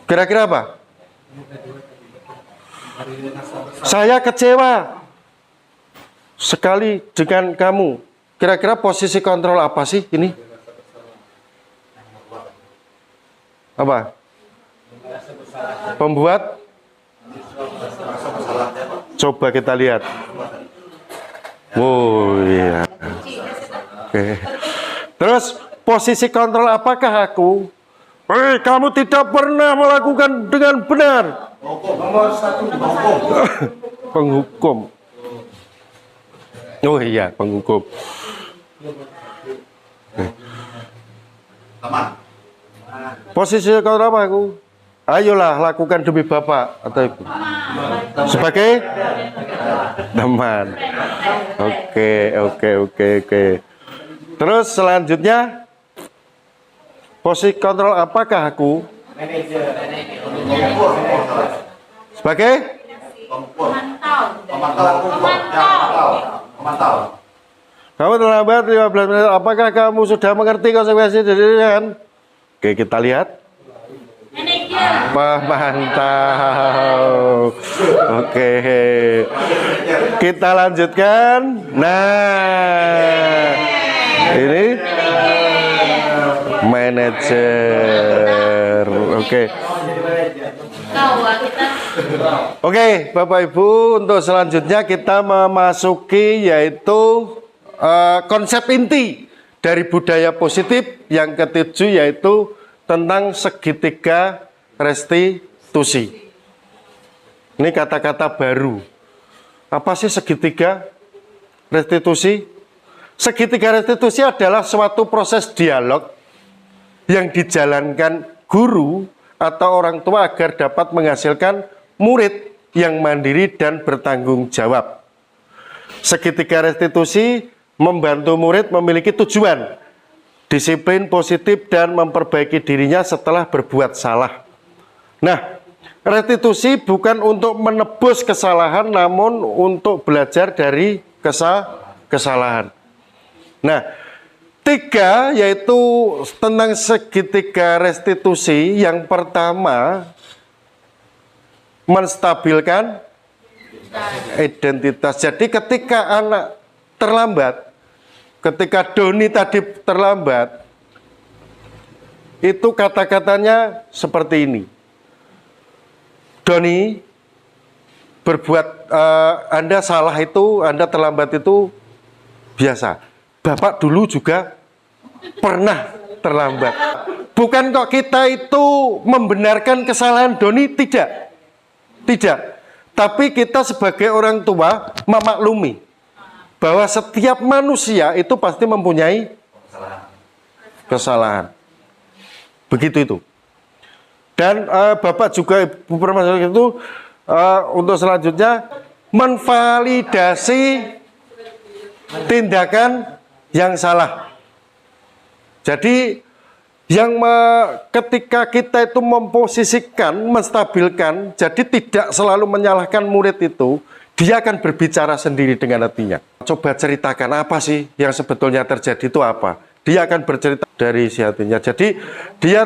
Kira-kira apa? Saya kecewa sekali dengan kamu. Kira-kira posisi kontrol apa sih ini? Apa? Pembuat? Coba kita lihat. Oh iya. Oke. Terus posisi kontrol apakah aku? Kamu tidak pernah melakukan dengan benar. Penghukum. Oh iya, penghukum. Posisi kontrol apa aku? Ayolah lakukan demi Bapak atau Ibu. Sebagai teman. Oke. Terus selanjutnya, posisi kontrol apakah aku? Sebagai pemantau. Kamu terlambat 15 menit. Apakah kamu sudah mengerti konsekuensi dari kan? Oke, kita lihat. Pemantau. Oke. Kita lanjutkan. Nah, ini manajer. Oke, Bapak Ibu, untuk selanjutnya kita memasuki yaitu konsep inti dari budaya positif yang ketujuh, yaitu tentang segitiga restitusi. Ini kata-kata baru. Apa sih segitiga restitusi? Segitiga restitusi adalah suatu proses dialog yang dijalankan guru atau orang tua agar dapat menghasilkan murid yang mandiri dan bertanggung jawab. Segitiga restitusi membantu murid memiliki tujuan, disiplin positif, dan memperbaiki dirinya setelah berbuat salah. Nah, restitusi bukan untuk menebus kesalahan, namun untuk belajar dari kesalahan. Nah, 3 yaitu tentang segitiga restitusi. Yang pertama, menstabilkan identitas. Jadi ketika anak terlambat, ketika Doni tadi terlambat, itu kata-katanya seperti ini. Doni, berbuat Anda salah itu, Anda terlambat itu biasa. Bapak dulu juga pernah terlambat. Bukan kok kita itu membenarkan kesalahan Doni, tidak. Tidak. Tapi kita sebagai orang tua memaklumi bahwa setiap manusia itu pasti mempunyai kesalahan. Begitu itu. Dan Bapak juga Ibu permasalahan itu untuk selanjutnya menvalidasi tindakan yang salah. Jadi ketika kita itu memposisikan, menstabilkan, jadi tidak selalu menyalahkan murid itu, dia akan berbicara sendiri dengan hatinya. Coba ceritakan apa sih yang sebetulnya terjadi itu apa? Dia akan bercerita dari isi hatinya. Jadi dia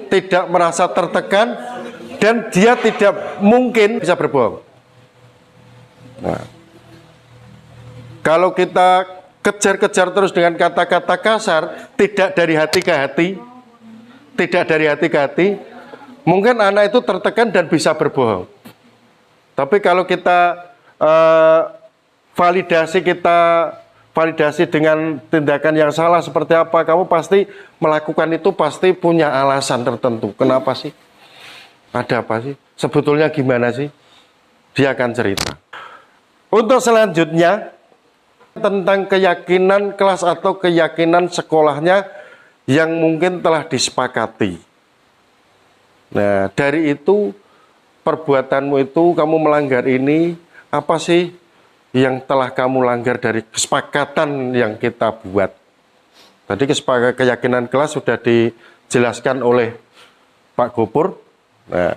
tidak merasa tertekan dan dia tidak mungkin bisa berbohong. Nah, kalau kita kejar-kejar terus dengan kata-kata kasar, tidak dari hati ke hati, mungkin anak itu tertekan dan bisa berbohong. Tapi kalau kita validasi dengan tindakan yang salah seperti apa, kamu pasti melakukan itu pasti punya alasan tertentu. Kenapa sih? Ada apa sih? Sebetulnya gimana sih? Dia akan cerita. Untuk selanjutnya, tentang keyakinan kelas atau keyakinan sekolahnya yang mungkin telah disepakati. Nah, dari itu perbuatanmu itu kamu melanggar ini, apa sih yang telah kamu langgar dari kesepakatan yang kita buat? Tadi keyakinan kelas sudah dijelaskan oleh Pak Gopur. Nah,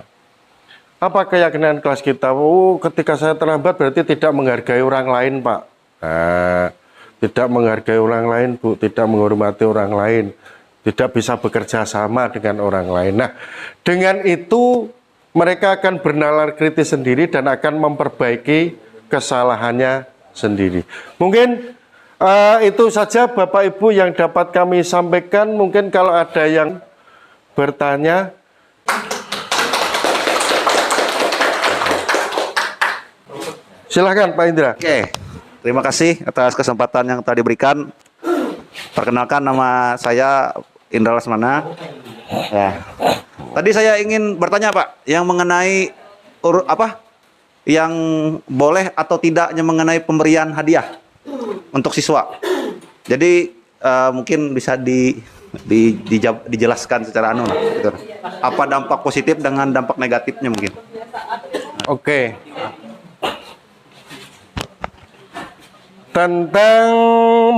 apa keyakinan kelas kita? Oh, ketika saya terlambat berarti tidak menghargai orang lain, Pak. Nah, tidak menghargai orang lain, Bu, tidak menghormati orang lain, tidak bisa bekerja sama dengan orang lain. Nah, dengan itu mereka akan bernalar kritis sendiri dan akan memperbaiki kesalahannya sendiri. Mungkin itu saja Bapak Ibu yang dapat kami sampaikan. Mungkin kalau ada yang bertanya. Silakan Pak Indra. Oke. Terima kasih atas kesempatan yang telah diberikan. Perkenalkan, nama saya Indra Lesmana. Ya. Tadi saya ingin bertanya Pak, yang mengenai yang boleh atau tidaknya mengenai pemberian hadiah untuk siswa. Jadi mungkin bisa dijelaskan secara gitu. Apa dampak positif dengan dampak negatifnya mungkin? Oke. Tentang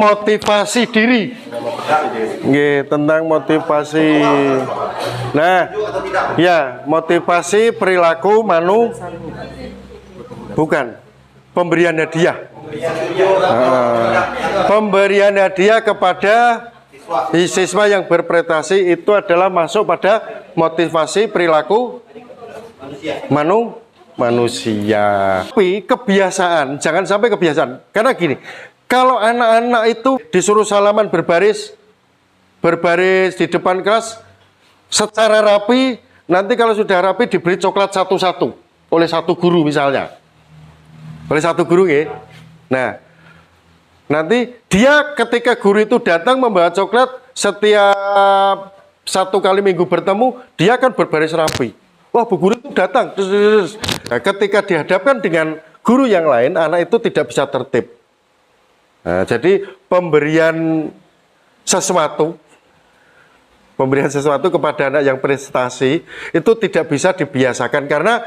motivasi diri. Nggih, tentang motivasi. Nah, ya, motivasi perilaku bukan pemberian hadiah. Pemberian hadiah kepada siswa yang berprestasi itu adalah masuk pada motivasi perilaku manusia. Tapi kebiasaan, jangan sampai kebiasaan. Karena gini, kalau anak-anak itu disuruh salaman berbaris di depan kelas secara rapi, nanti kalau sudah rapi diberi coklat satu-satu oleh satu guru misalnya. Oleh satu guru ya. Nah, nanti dia ketika guru itu datang membawa coklat setiap 1 kali minggu bertemu, dia akan berbaris rapi. Wah, Bu Guru itu datang. Nah, ketika dihadapkan dengan guru yang lain, anak itu tidak bisa tertib. Nah, jadi pemberian sesuatu kepada anak yang prestasi itu tidak bisa dibiasakan karena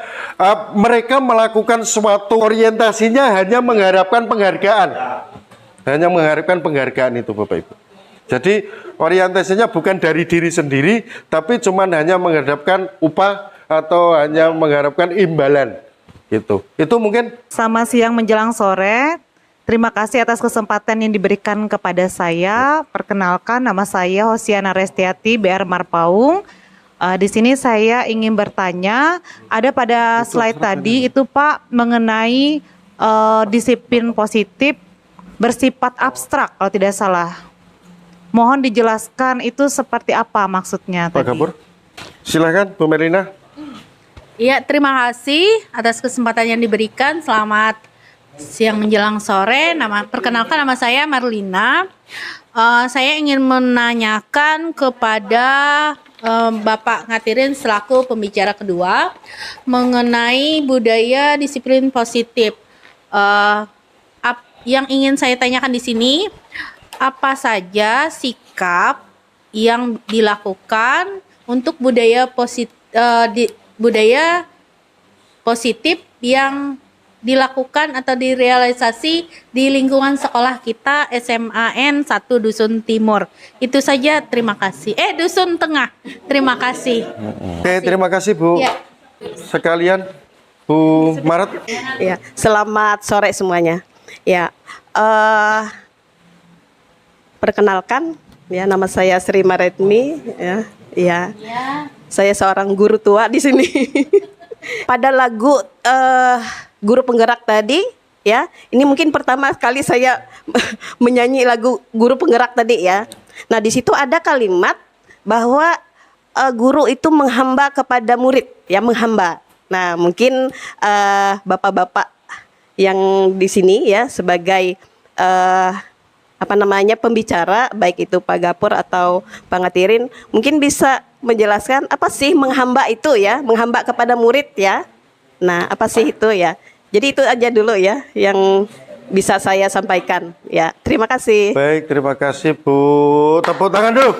mereka melakukan suatu orientasinya hanya mengharapkan penghargaan. Hanya mengharapkan penghargaan itu, Bapak Ibu. Jadi orientasinya bukan dari diri sendiri, tapi cuma hanya mengharapkan upah atau hanya mengharapkan imbalan gitu. Itu mungkin. Selamat siang menjelang sore. Terima kasih atas kesempatan yang diberikan kepada saya. Perkenalkan, nama saya Hosiana Restiati, BR Marpaung. Di sini saya ingin bertanya, ada pada slide tadi itu Pak mengenai disiplin positif bersifat abstrak kalau tidak salah. Mohon dijelaskan itu seperti apa maksudnya Pak tadi. Gopur, silakan Bu Merlina. Iya, terima kasih atas kesempatan yang diberikan. Selamat siang menjelang sore. Perkenalkan, nama saya Marlina. Saya ingin menanyakan kepada Bapak Ngatirin selaku pembicara kedua mengenai budaya disiplin positif. Yang ingin saya tanyakan di sini, apa saja sikap yang dilakukan untuk budaya positif yang dilakukan atau direalisasi di lingkungan sekolah kita SMAN 1 Dusun Timur. Itu saja, terima kasih. Dusun Tengah. Terima kasih. Oke, terima kasih Bu. Ya. Sekalian Bu Maret. Ya, selamat sore semuanya. Ya, perkenalkan, ya, nama saya Sri Maretmi. Ya. Saya seorang guru tua di sini. Pada lagu Guru Penggerak tadi, ya, ini mungkin pertama kali saya menyanyi lagu Guru Penggerak tadi, ya. Nah, di situ ada kalimat bahwa guru itu menghamba kepada murid, ya, menghamba. Nah, mungkin bapak-bapak yang di sini, ya, sebagai pembicara, baik itu Pak Gapur atau Pak Ngatirin, mungkin bisa menjelaskan apa sih menghamba itu, ya, menghamba kepada murid, ya. Nah, apa sih itu, ya? Jadi itu aja dulu, ya, yang bisa saya sampaikan, ya. Terima kasih. Baik, terima kasih Bu. Tepuk tangan dulu.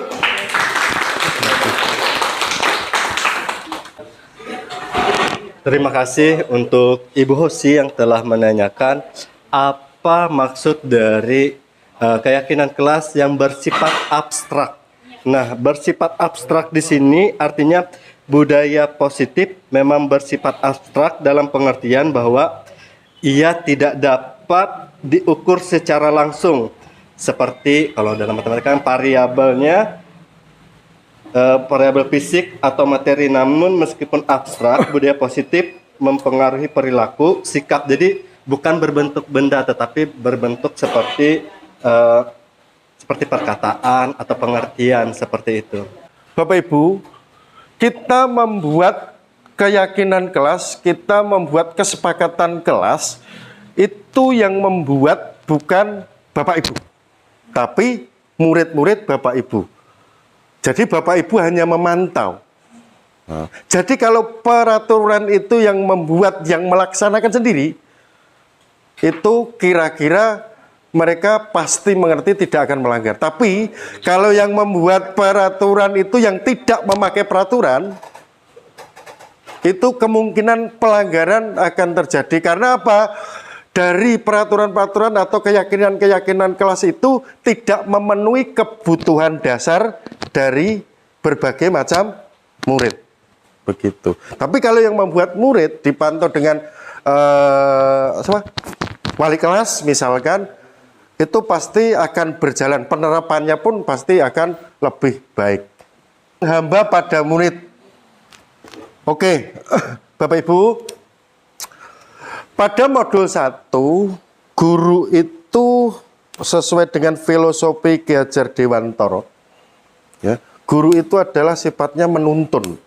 Terima kasih untuk Ibu Hosi yang telah menanyakan apa maksud dari keyakinan kelas yang bersifat abstrak. Nah, bersifat abstrak di sini artinya budaya positif memang bersifat abstrak dalam pengertian bahwa ia tidak dapat diukur secara langsung. Seperti kalau dalam matematika variabelnya variabel fisik atau materi, namun meskipun abstrak, budaya positif mempengaruhi perilaku, sikap. Jadi bukan berbentuk benda tetapi berbentuk seperti perkataan atau pengertian seperti itu. Bapak Ibu, kita membuat keyakinan kelas, kita membuat kesepakatan kelas, itu yang membuat bukan Bapak Ibu, tapi murid-murid Bapak Ibu. Jadi Bapak Ibu hanya memantau. Jadi kalau peraturan itu yang membuat, yang melaksanakan sendiri, itu kira-kira mereka pasti mengerti tidak akan melanggar. Tapi kalau yang membuat peraturan itu yang tidak memakai peraturan, itu kemungkinan pelanggaran akan terjadi. Karena apa? Dari peraturan-peraturan atau keyakinan-keyakinan kelas itu tidak memenuhi kebutuhan dasar dari berbagai macam murid. Begitu. Tapi kalau yang membuat murid dipantau dengan wali kelas misalkan, itu pasti akan berjalan, penerapannya pun pasti akan lebih baik. Hamba pada murid. Oke, Bapak Ibu, pada modul 1, guru itu sesuai dengan filosofi Ki Hajar Dewantara, ya, guru itu adalah sifatnya menuntun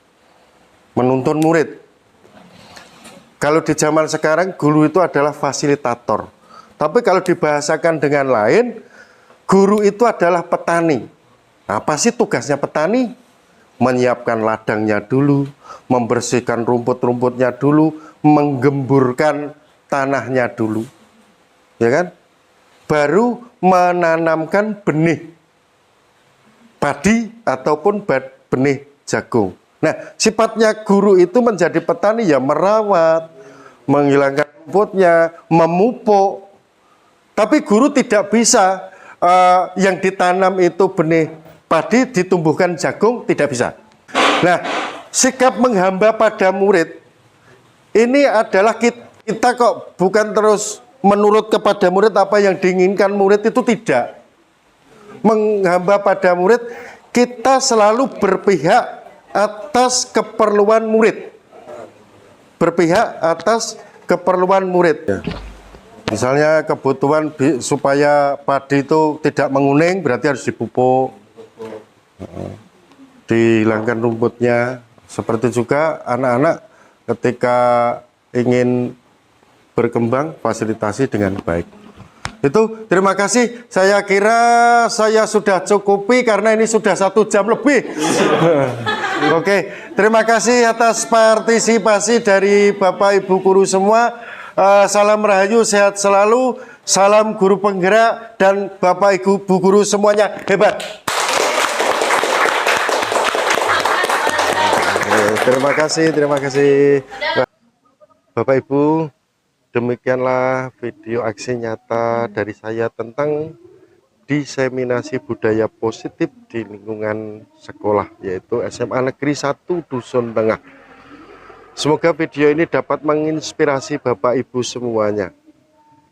murid. Kalau di zaman sekarang, guru itu adalah fasilitator. Tapi kalau dibahasakan dengan lain, guru itu adalah petani. Apa sih tugasnya petani? Menyiapkan ladangnya dulu, membersihkan rumput-rumputnya dulu, menggemburkan tanahnya dulu. Ya kan? Baru menanamkan benih padi ataupun benih jagung. Nah, sifatnya guru itu menjadi petani, ya merawat, menghilangkan rumputnya, memupuk. Tapi guru tidak bisa yang ditanam itu benih padi ditumbuhkan jagung, tidak bisa. Nah, sikap menghamba pada murid ini adalah kita kok bukan terus menurut kepada murid apa yang diinginkan murid, itu tidak. Menghamba pada murid, kita selalu berpihak atas keperluan murid. Berpihak atas keperluan murid. Misalnya kebutuhan supaya padi itu tidak menguning, berarti harus dipupuk, dihilangkan rumputnya. Seperti juga anak-anak ketika ingin berkembang fasilitasi dengan baik. Itu terima kasih. Saya kira saya sudah cukupi karena ini sudah 1 jam lebih. Oke, terima kasih atas partisipasi dari Bapak Ibu guru semua. Salam rahayu, sehat selalu. Salam guru penggerak dan Bapak Ibu guru semuanya hebat. Terima kasih, terima kasih. Bapak Ibu, demikianlah video aksi nyata dari saya tentang diseminasi budaya positif di lingkungan sekolah, yaitu SMA Negeri 1 Dusun Tengah. Semoga video ini dapat menginspirasi Bapak Ibu semuanya.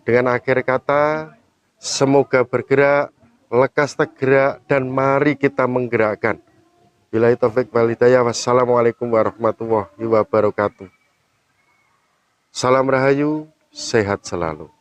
Dengan akhir kata, semoga bergerak, lekas tergerak, dan mari kita menggerakkan. Billahi taufik wal hidayah. Wassalamualaikum warahmatullahi wabarakatuh. Salam rahayu, sehat selalu.